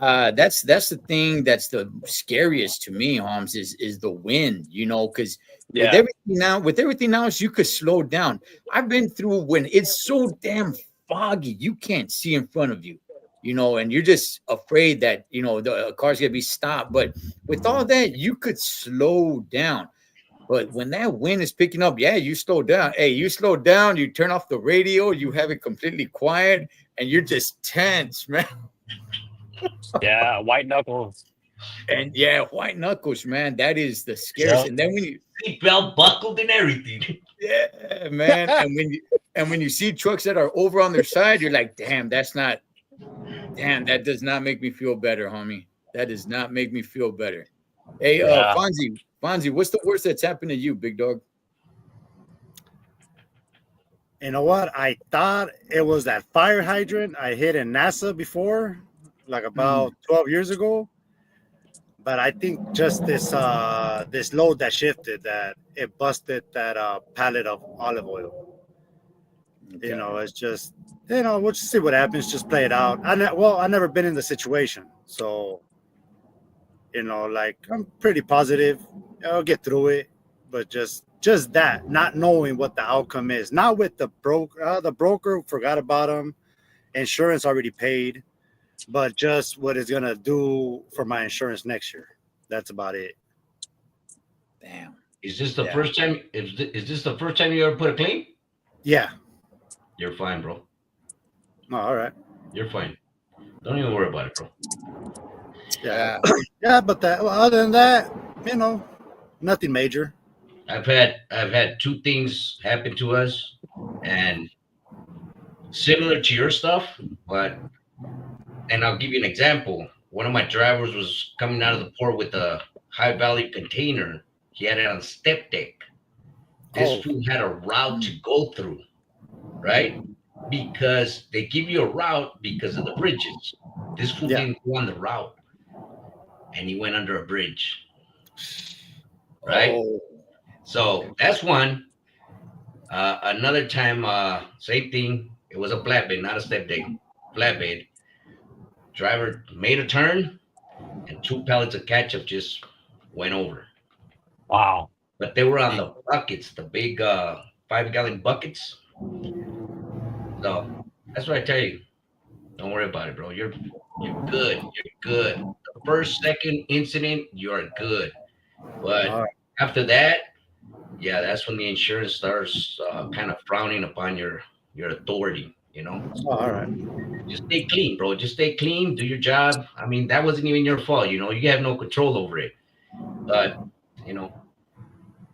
that's the thing that's the scariest to me, Holmes, is the wind, because with everything now, you could slow down. I've been through when it's so damn foggy, you can't see in front of you, and you're just afraid that, the car's going to be stopped. But with all that, you could slow down. But when that wind is picking up, yeah, you slow down. Hey, you slow down, you turn off the radio, you have it completely quiet, and you're just tense, man. Yeah, white knuckles. And yeah, white knuckles, man. That is the scariest. Yep. And then when you seatbelt buckled and everything. Yeah, man. and when you see trucks that are over on their side, you're like, damn, that does not make me feel better, homie. That does not make me feel better. Hey, Fonzie, what's the worst that's happened to you, big dog? You know what? I thought it was that fire hydrant I hit in NASA before, like about 12 years ago. But I think just this load that shifted, that it busted that pallet of olive oil. Okay. It's just, we'll just see what happens. Just play it out. I've never been in the situation, so I'm pretty positive I'll get through it. But just that, not knowing what the outcome is, not with the broker. The broker forgot about him. Insurance already paid. But just what it's gonna do for my insurance next year. That's about it. Damn. Is this the first time? Is this the first time you ever put a claim? Yeah. You're fine, bro. Oh, all right. You're fine. Don't even worry about it, bro. Yeah. Yeah, but other than that, nothing major. I've had 2 things happen to us, and similar to your stuff, but. And I'll give you an example. one of my drivers was coming out of the port with a high value container. He had it on step deck. This Oh, fool had a route to go through, right? Because they give you a route because of the bridges. This fool yeah. didn't go on the route, and he went under a bridge, right? Oh, So that's one. Another time, same thing. It was a flatbed, not a step deck. Flatbed. Driver made a turn, and two pallets of ketchup just went over. Wow. But they were on the buckets, the big 5 gallon buckets. So that's what I tell you. Don't worry about it, bro. You're good. You're good. The first, second incident, you're good. But All right. after that, yeah, that's when the insurance starts kind of frowning upon your authority. You know, All right. just stay clean, bro. Just stay clean. Do your job. I mean, that wasn't even your fault. You know, you have no control over it. But you know,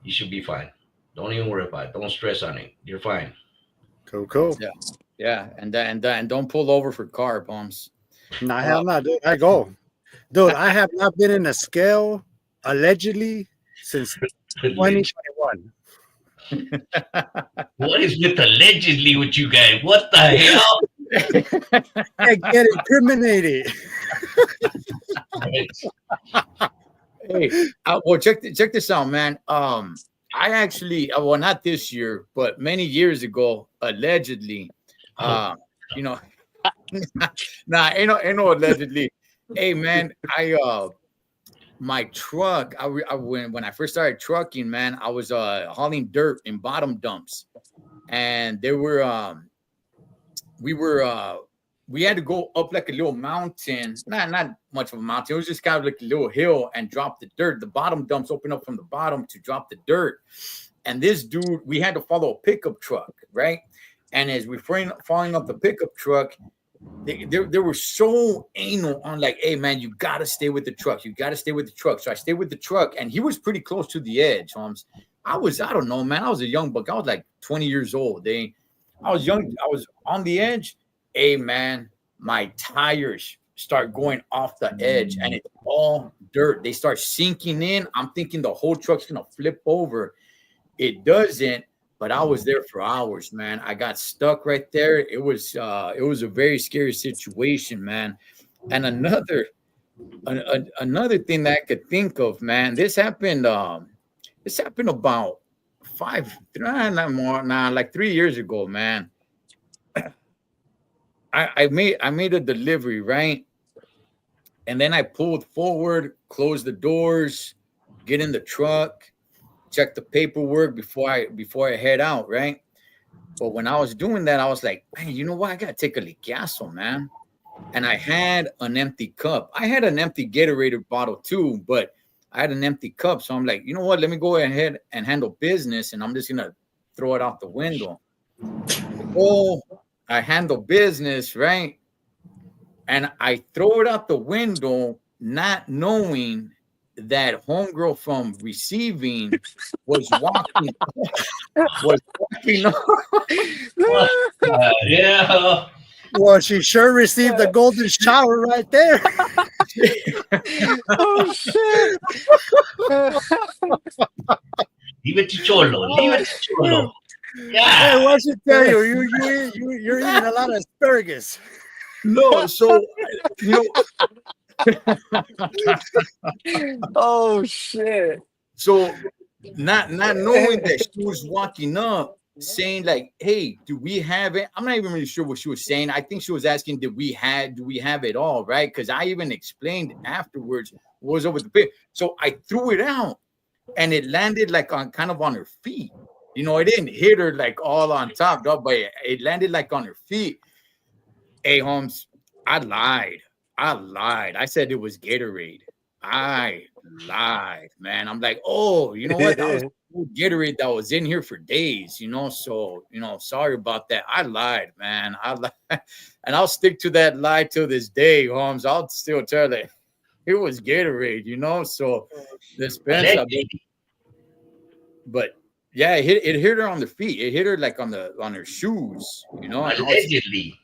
you should be fine. Don't even worry about it. Don't stress on it. You're fine. Cool. yeah, yeah, and don't pull over for car bumps. Nah, hell no, dude. I go. Dude, I have not been in a scale allegedly since 2021. What is with allegedly with you guys? What the hell? I get incriminated. Hey, well, check this out, man. I actually, well, not this year, but many years ago, allegedly, you know, nah, ain't no allegedly. Hey, man, my truck, when I first started trucking, man, I was hauling dirt in bottom dumps, and there were we were we had to go up like a little mountain, not much of a mountain. It was just kind of like a little hill and drop the dirt. The bottom dumps open up from the bottom to drop the dirt. And this dude, we had to follow a pickup truck, right? And as we following up the pickup truck, they were so anal on like, hey man, you gotta stay with the truck. You gotta stay with the truck. So I stayed with the truck, and he was pretty close to the edge, Holmes. I don't know, man. I was a young buck. I was like 20 years old. I was young. I was on the edge. Hey man, my tires start going off the edge, and it's all dirt. They start sinking in. I'm thinking the whole truck's gonna flip over. It doesn't, but I was there for hours, man. I got stuck right there. It was a very scary situation, man. And another thing that I could think of, man, this happened about like 3 years ago, man. I made a delivery, right? And then I pulled forward, closed the doors, get in the truck, check the paperwork before I head out, right? But when I was doing that, I was like, man, you know what? I gotta take a licazo, man. And I had an empty cup. I had an empty Gatorade bottle too, but I had an empty cup. So I'm like, you know what? Let me go ahead and handle business, and I'm just gonna throw it out the window. Oh, I handle business, right? And I throw it out the window, not knowing that homegirl from receiving was walking Yeah. Well, she sure received the golden shower right there. Oh shit! Leave it to Cholo. Leave it to Cholo. Hey, Yeah. what should tell you? You're eating a lot of asparagus. No, so you know, Oh shit! so not knowing that she was walking up saying like, hey, do we have it? I'm not even really sure what she was saying. I think she was asking, do we have it all, right? Because I even explained afterwards what was over the pit. So I threw it out, and it landed like on kind of on her feet. You know, it didn't hit her like all on top, dog, but it landed like on her feet. Hey, Holmes, I lied. I said it was Gatorade. I lied, man. I'm like, oh, you know what? That was Gatorade that was in here for days, you know. So, you know, sorry about that. I lied, man. I lied. And I'll stick to that lie till this day, Holmes. I'll still tell it. It was Gatorade, you know. So dispense, but yeah, it hit her on the feet. It hit her like on her shoes, you know. And Allegedly.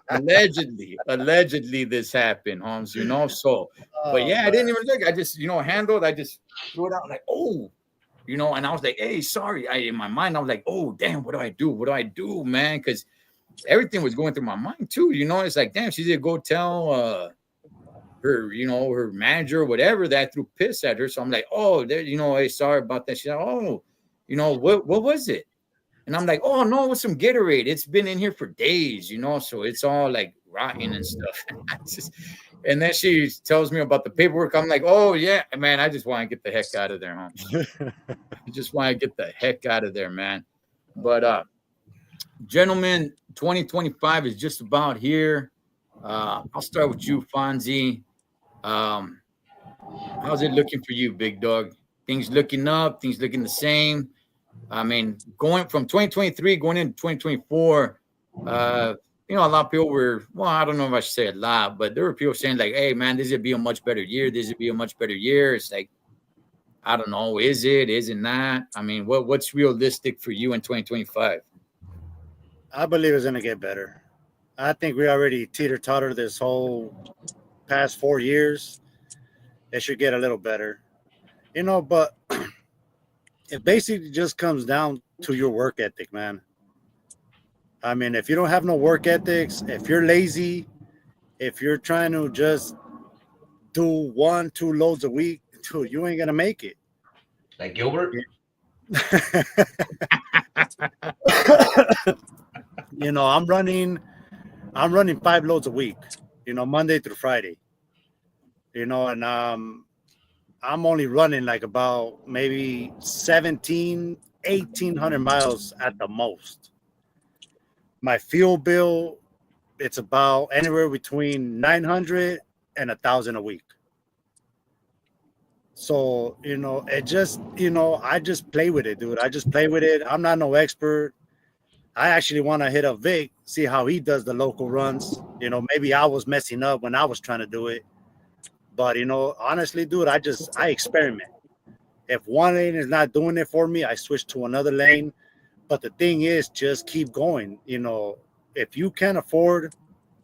Allegedly, this happened, Holmes. You know, so. But Oh, yeah, I man. didn't even look. I just, handled. I just threw it out like, oh, and I was like, hey, sorry. In my mind, I was like, oh, damn, what do I do? What do I do, man? Because everything was going through my mind too. It's like, damn, she's gonna go tell her, her manager or whatever that threw piss at her. So I'm like, oh, there, hey, sorry about that. She's like, oh, what was it? And I'm like, oh no, it was some Gatorade. It's been in here for days, so it's all like rotten and stuff. And then she tells me about the paperwork. I'm like, oh yeah, man, I just want to get the heck out of there, huh? I just want to get the heck out of there, man. But gentlemen, 2025 is just about here. I'll start with you, Fonzie. How's it looking for you, big dog? Things looking up, things looking the same. I mean, going from 2023 going into 2024, a lot of people were, well, I don't know if I should say a lot, but there were people saying like, hey, man, this would be a much better year. This would be a much better year. It's like, I don't know. Is it? Is it not? I mean, what's realistic for you in 2025? I believe it's going to get better. I think we already teeter-totter this whole past 4 years. It should get a little better. But it basically just comes down to your work ethic, man. I mean, if you don't have no work ethics, if you're lazy, if you're trying to just do 1-2 loads a week, dude, you ain't gonna make it. Like Gilbert? I'm running 5 loads a week, Monday through Friday. And I'm only running like about maybe 1,800 miles at the most. My fuel bill, it's about anywhere between 900 and 1,000 a week. So, it just, I just play with it, dude. I just play with it. I'm not no expert. I actually want to hit up Vic, see how he does the local runs. Maybe I was messing up when I was trying to do it. But, honestly, dude, I experiment. If one lane is not doing it for me, I switch to another lane. But the thing is, just keep going. If you can't afford,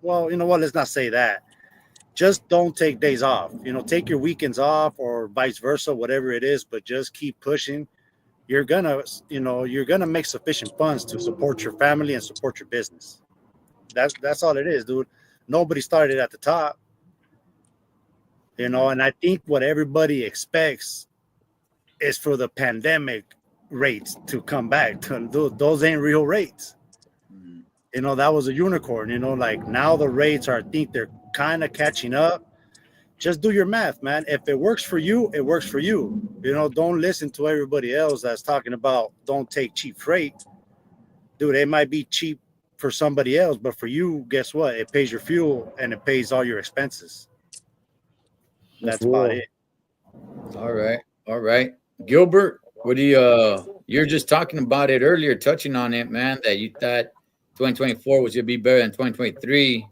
well, you know what? Let's not say that. Just don't take days off. Take your weekends off or vice versa, whatever it is. But just keep pushing. You're gonna make sufficient funds to support your family and support your business. That's all it is, dude. Nobody started at the top. And I think what everybody expects is for the pandemic rates to come back. Those ain't real rates. That was a unicorn. Like now the rates are, I think they're kind of catching up. Just do your math, man. If it works for you, it works for you. Don't listen to everybody else that's talking about don't take cheap freight. Dude, it might be cheap for somebody else, but for you, guess what? It pays your fuel and it pays all your expenses. That's about it. All right. Gilbert, what do you're just talking about it earlier, touching on it, man, that you thought 2024 was going to be better than 2023.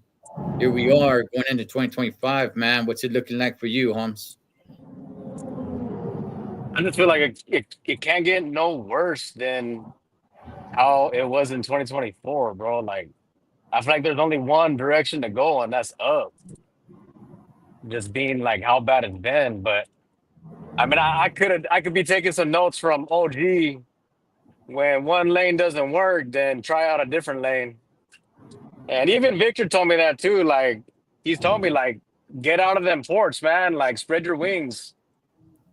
Here we are going into 2025, man. What's it looking like for you, Holmes? I just feel like it can't get no worse than how it was in 2024, bro. Like, I feel like there's only one direction to go, and that's up. Just being like how bad it's been. But I mean, I could be taking some notes from OG. When one lane doesn't work, then try out a different lane. And even Victor told me that too. Like, he's told me, like, get out of them ports, man. Like, spread your wings.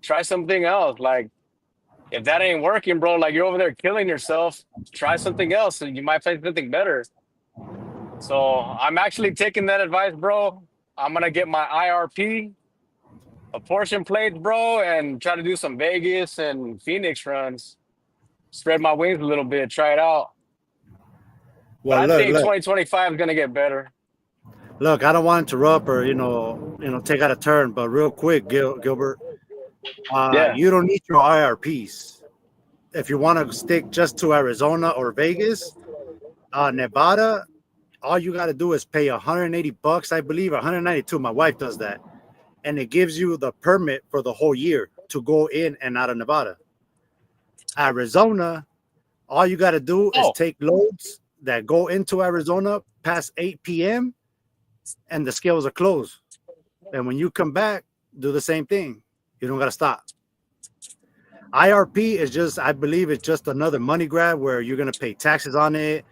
Try something else. Like, if that ain't working, bro, like you're over there killing yourself, try something else and you might find something better. So I'm actually taking that advice, bro. I'm gonna get my IRP, a portion plate, bro, and try to do some Vegas and Phoenix runs. Spread my wings a little bit, try it out. Well, but I think 2025 is gonna get better. Look, I don't want to interrupt or take out a turn, but real quick, Gilbert, Yeah. you don't need your IRPs. If you want to stick just to Arizona or Vegas, Nevada, all you got to do is pay $180, I believe, $192. My wife does that, and it gives you the permit for the whole year to go in and out of Nevada. Arizona, all you got to do is take loads that go into Arizona past 8 p.m. and the scales are closed. And when you come back, do the same thing. You don't got to stop. IRP is just, I believe it's just another money grab where you're going to pay taxes on it,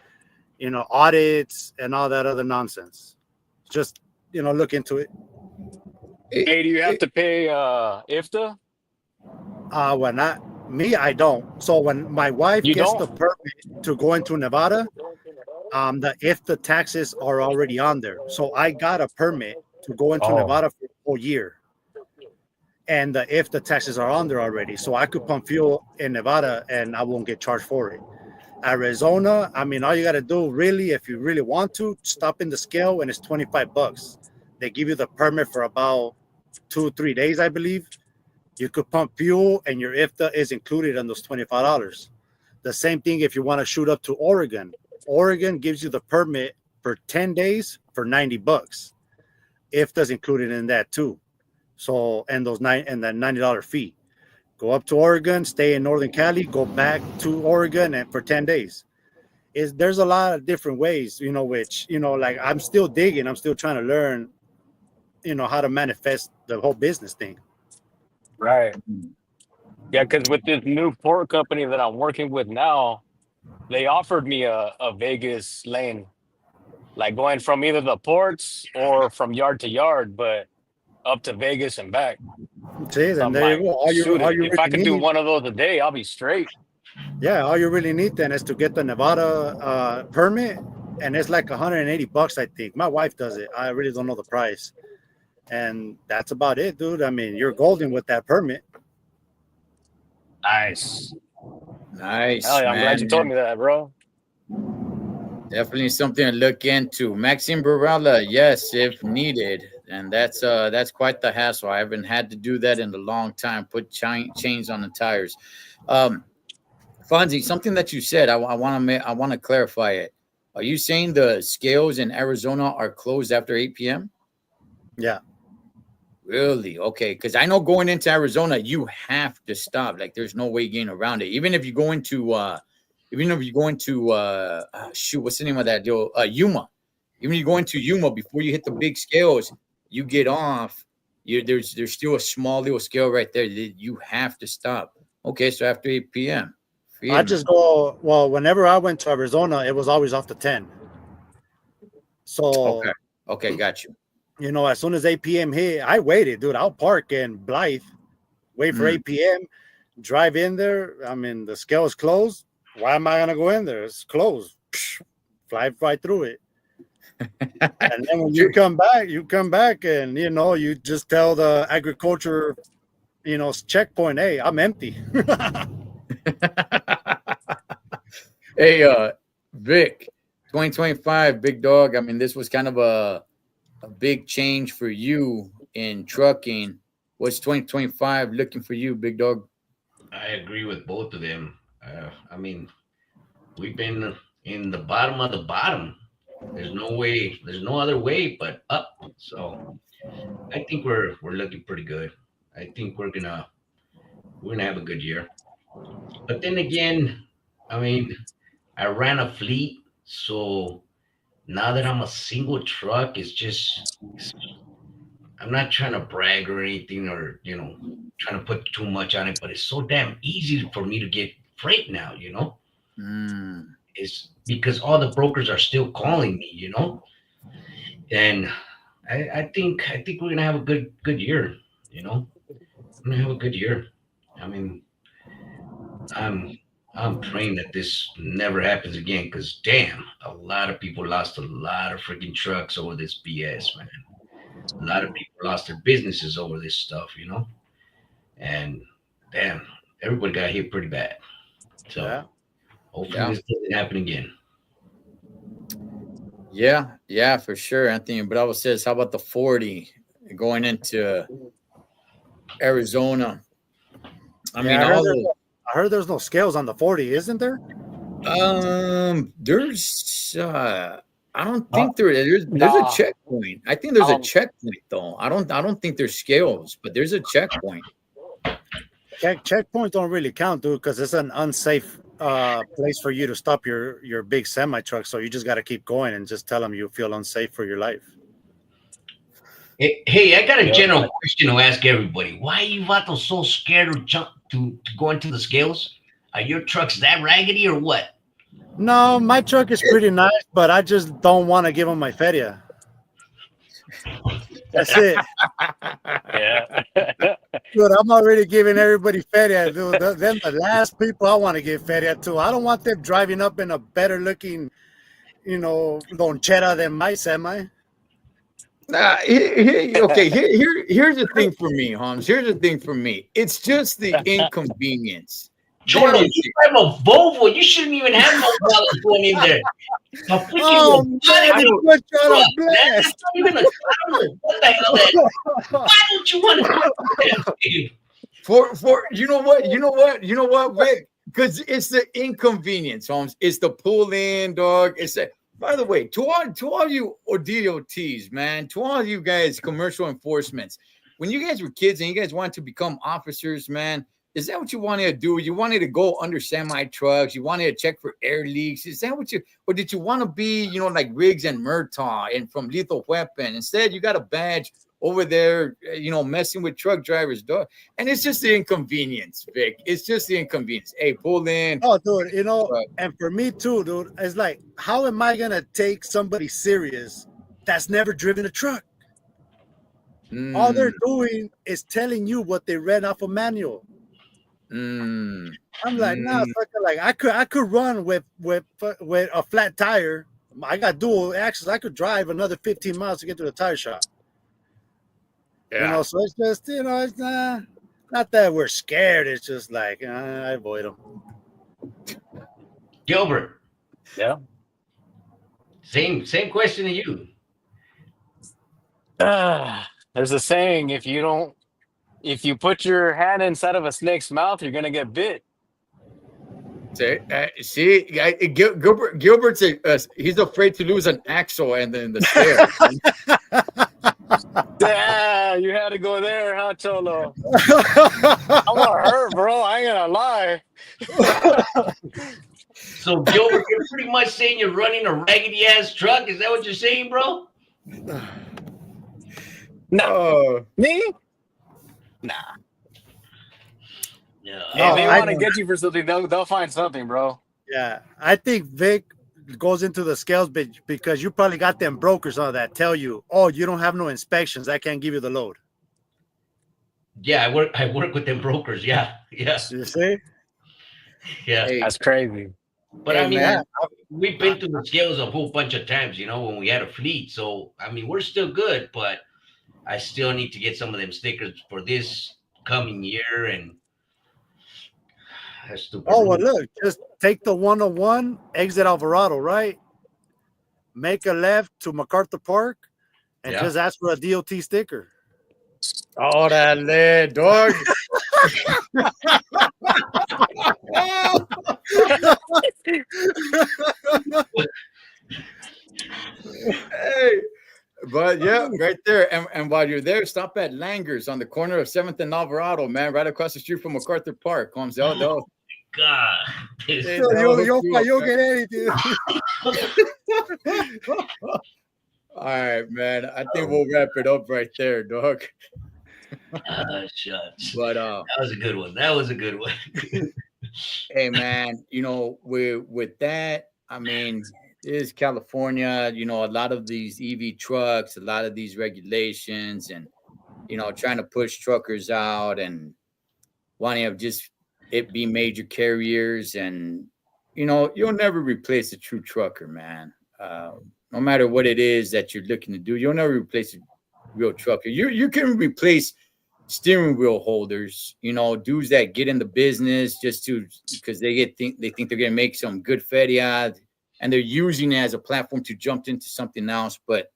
audits and all that other nonsense. Just, look into it. Hey, do you have to pay IFTA? When I don't. So when my wife You gets don't? the permit to go into Nevada, if the taxes are already on there. So I got a permit to go into Nevada for a whole year. And if the taxes are on there already, so I could pump fuel in Nevada and I won't get charged for it. Arizona, I mean, all you got to do really, if you really want to, stop in the scale and it's $25. They give you the permit for about 2-3 days, I believe. You could pump fuel and your IFTA is included in those $25. The same thing if you want to shoot up to Oregon. Oregon gives you the permit for 10 days for $90. IFTA's included in that too. So, and that $90 fee. Go up to Oregon, stay in Northern Cali, go back to Oregon and for 10 days. There's a lot of different ways, which, like I'm still digging, I'm still trying to learn, how to manifest the whole business thing. Right. Yeah, because with this new port company that I'm working with now, they offered me a Vegas lane, like going from either the ports or from yard to yard, but up to Vegas and back. See, So then I'm there you like, go. All you if I really could do need, one of those a day, I'll be straight. yeah, all you really need then is to get the Nevada permit, and it's like $180, I think. My wife does it. I really don't know the price, and that's about it, dude. I mean, you're golden with that permit. Nice. Nice, I'm glad you told man. me that, bro. Definitely something to look into. Maxime Barella, yes, if needed, and that's quite the hassle. I haven't had to do that in a long time. Put chains on the tires. Fonzie, something that you said, I want to clarify it. Are you saying the scales in Arizona are closed after 8 p.m.? Yeah. Really? Okay, because I know going into Arizona, you have to stop. Like, there's no way getting around it. Even if you go into shoot, what's the name of that deal? Yuma. Even if you go into Yuma before you hit the big scales, you get off. There's still a small little scale right there that you have to stop. Okay, so after 8 p.m. I just go, well, whenever I went to Arizona, it was always off the 10. So okay, got you. As soon as 8 p.m. hit, I waited, dude. I'll park in Blythe, wait for 8 p.m., drive in there. I mean, the scale is closed. Why am I gonna go in there? It's closed. Fly right through it. And then when you come back and you just tell the agriculture, checkpoint, hey, I'm empty. Hey, Vic, 2025, big dog. I mean, this was kind of a big change for you in trucking. What's 2025 looking for you, big dog? I agree with both of them. I mean, we've been in the bottom of the bottom. There's no other way but up. So I think we're looking pretty good. I think we're gonna have a good year. But then again, I mean, I ran a fleet, so now that I'm a single truck, I'm not trying to brag or anything or trying to put too much on it, but it's so damn easy for me to get freight now, It's because all the brokers are still calling me, and I think we're gonna have a good year, We're gonna have a good year. I mean, I'm praying that this never happens again because damn, a lot of people lost a lot of freaking trucks over this BS, man. A lot of people lost their businesses over this stuff, and damn, everybody got hit pretty bad. So hopefully this doesn't happen again. Yeah, for sure. Anthony Bravo says, how about the 40 going into Arizona? I heard there's no scales on the 40, isn't there? There's I don't think there's a checkpoint. I think there's a checkpoint though. I don't think there's scales, but there's a checkpoint. Checkpoints don't really count, dude, because it's an unsafe place for you to stop your big semi truck. So you just got to keep going and just tell them you feel unsafe for your life. Hey, I got a Yeah. general question to ask everybody. Why are you vatos so scared to jump to go into the scales? Are your trucks that raggedy or what? No, my truck is pretty nice, but I just don't want to give them my feria. That's it. Yeah. Dude, I'm already giving everybody feria, dude. Then the last people I want to give feria to. I don't want them driving up in a better looking, lonchera than my semi. Okay, here's the thing for me, Holmes. Here's the thing for me. It's just the inconvenience. That Cholo, is you it. drive a Volvo. You shouldn't even have no dollars going in there. A freaking Oh man, Volkswagen it's what truck, y'all are man. That's blessed. not even a, I don't know what the hell that is. Why don't you want to do that, Dave? For you know what, Vic? Because it's the inconvenience, Holmes. It's the pull in, dog. It's a, by the way, to all you DOTs, man, to all you guys, commercial enforcements, when you guys were kids and you guys wanted to become officers, man, is that what you wanted to do? You wanted to go under semi trucks, you wanted to check for air leaks. Is that what you, or did you want to be, like Riggs and Murtaugh and from Lethal Weapon? Instead, you got a badge over there, messing with truck drivers, dog. And it's just the inconvenience, Vic. It's just the inconvenience. Hey, pull in. Oh, dude, Truck. and for me too, dude, it's like, how am I gonna take somebody serious that's never driven a truck? All they're doing is telling you what they read off a manual. Mm, I'm like, nah, mm. sucker. Like I could run with a flat tire. I got dual axles. I could drive another 15 miles to get to the tire shop. Yeah. So it's just, it's not that we're scared. It's just like I avoid them. Gilbert, Yeah. same question to you. There's a saying: if you put your hand inside of a snake's mouth, you're gonna get bit. Gilbert's he's afraid to lose an axle and then the scale. Yeah, you had to go there, huh, Cholo? I'm gonna hurt, bro. I ain't gonna lie. So, Gilbert, you're pretty much saying you're running a raggedy ass truck. Is that what you're saying, bro? No, me? Nah. Yeah. If they I want to don't. get you for something, they'll find something, bro. Yeah, I think Vic goes into the scales because you probably got them brokers on that tell you, oh, you don't have no inspections. I can't give you the load. Yeah, I work with them brokers. Yeah. You see? Yeah. Hey, That's crazy. But hey, I mean, man. we've been through the scales a whole bunch of times, when we had a fleet. So, I mean, we're still good, but I still need to get some of them stickers for this coming year. And that's stupid. Oh, well, look, just take the 101, exit Alvarado, right? Make a left to MacArthur Park and Yeah. just ask for a DOT sticker. Oh, that lead, dog. Hey, but yeah, right there. And while you're there, stop at Langer's on the corner of 7th and Alvarado, man, right across the street from MacArthur Park. Comes out, they'll God. You'll get anything. All right, man. I think we'll wrap it up right there, dog. Shucks. But that was a good one. That was a good one. hey, man, with that, I mean, it is California. A lot of these EV trucks, a lot of these regulations, and trying to push truckers out and wanting to just it be major carriers, and you'll never replace a true trucker, man. No matter what it is that you're looking to do, you'll never replace a real trucker. You can replace steering wheel holders, dudes that get in the business just because they think they're gonna make some good feria, and they're using it as a platform to jump into something else. But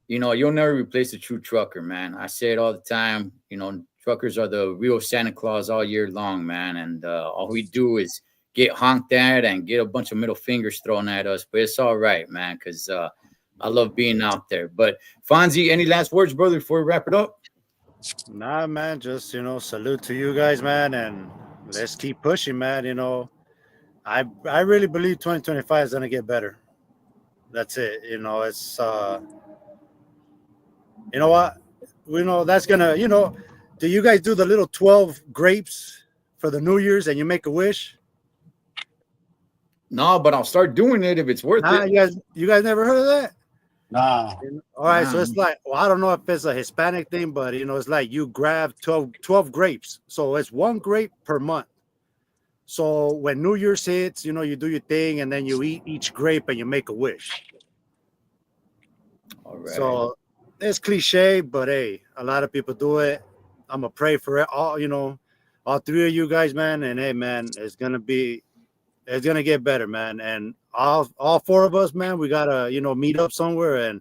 you'll never replace a true trucker, man. I say it all the time. Truckers are the real Santa Claus all year long, man. And all we do is get honked at and get a bunch of middle fingers thrown at us. But it's all right, man, because I love being out there. But Fonzie, any last words, brother, before we wrap it up? Nah, man, just salute to you guys, man, and let's keep pushing, man. I really believe 2025 is gonna get better. That's it. It's you know what? That's gonna, do you guys do the little 12 grapes for the New Year's and you make a wish? No, but I'll start doing it if it's worth Nah, it. you guys never heard of that? Nah. All right, Nah. so it's like, well, I don't know if it's a Hispanic thing, but it's like you grab 12 grapes. So it's one grape per month. So when New Year's hits, you do your thing and then you eat each grape and you make a wish. All right. So it's cliche, but hey, a lot of people do it. I'm gonna pray for it. All three of you guys, man. And hey, man, it's gonna get better, man. And all four of us, man, we gotta, meet up somewhere. And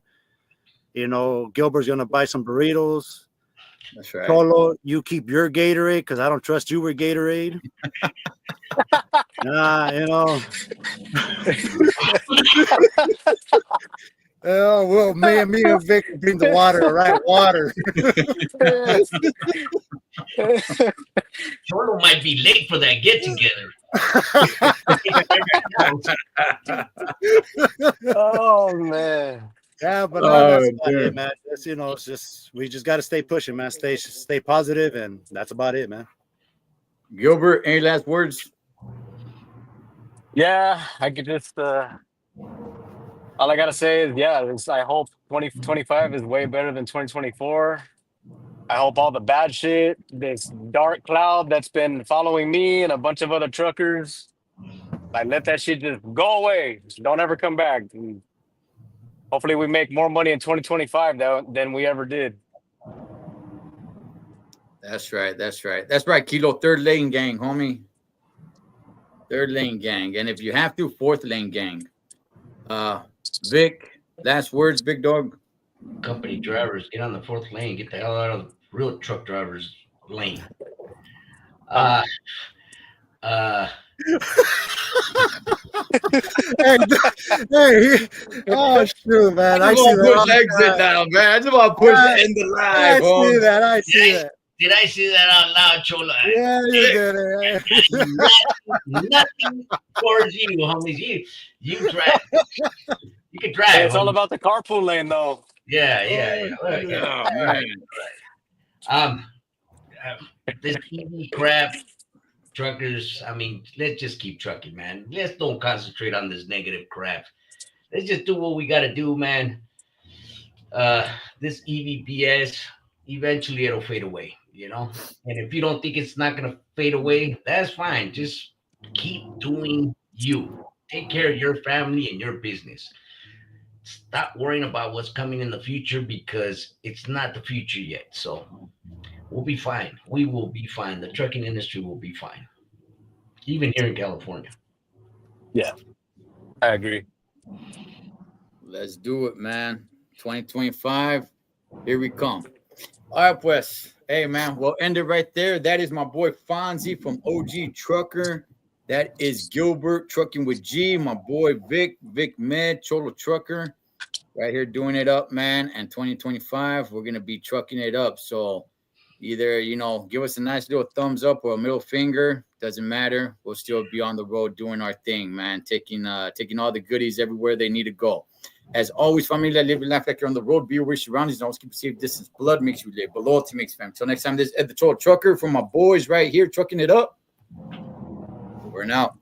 Gilbert's gonna buy some burritos. That's right. Cholo, you keep your Gatorade because I don't trust you with Gatorade. Oh, well, me and Vic bring the water, right? Water. Cholo might be late for that get together. Oh man. Yeah, but that's about it, man. It's just we just got to stay pushing, man. Stay positive, and that's about it, man. Gilbert, any last words? Yeah, I could just all I gotta say is I hope 2025 is way better than 2024. I hope all the bad shit, this dark cloud that's been following me and a bunch of other truckers, let that shit just go away. Just don't ever come back. And hopefully we make more money in 2025 than we ever did. That's right. That's right, Kilo. Third lane gang, homie. Third lane gang. And if you have to, fourth lane gang. Vic, last words, big dog. Company drivers, get on the fourth lane. Get the hell out of the real truck drivers' lane. hey, oh shoot, man! I see push exit now, man. I just want to push end the line. I see that. I see that. Did I say that out loud, Chola? Yeah, you did it. Nothing towards you, homies. You drive. You can drive. Hey, it's all about the carpool lane, though. Yeah. Man. This EV crap, truckers. I mean, let's just keep trucking, man. Let's don't concentrate on this negative crap. Let's just do what we gotta do, man. This EV BS, eventually it'll fade away, And if you don't think it's not gonna fade away, that's fine. Just keep doing you. Take care of your family and your business. Stop worrying about what's coming in the future because it's not the future yet. So we'll be fine. We will be fine. The trucking industry will be fine. Even here in California. Yeah, I agree. Let's do it, man. 2025, here we come. All right, pues. Hey, man, we'll end it right there. That is my boy Fonzie from OG Trucker. That is Gilbert Trucking with G. My boy Vic Med, Thecholotrucker. Right here doing it up, man. And 2025, we're going to be trucking it up. So either, give us a nice little thumbs up or a middle finger. Doesn't matter. We'll still be on the road doing our thing, man. Taking all the goodies everywhere they need to go. As always, familia, live your life like you're on the road. Be aware of your surroundings. Always keep a safe distance. Blood makes you live. But loyalty makes family. Until next time, this is Ed the Thecholotrucker from my boys right here trucking it up. We're out.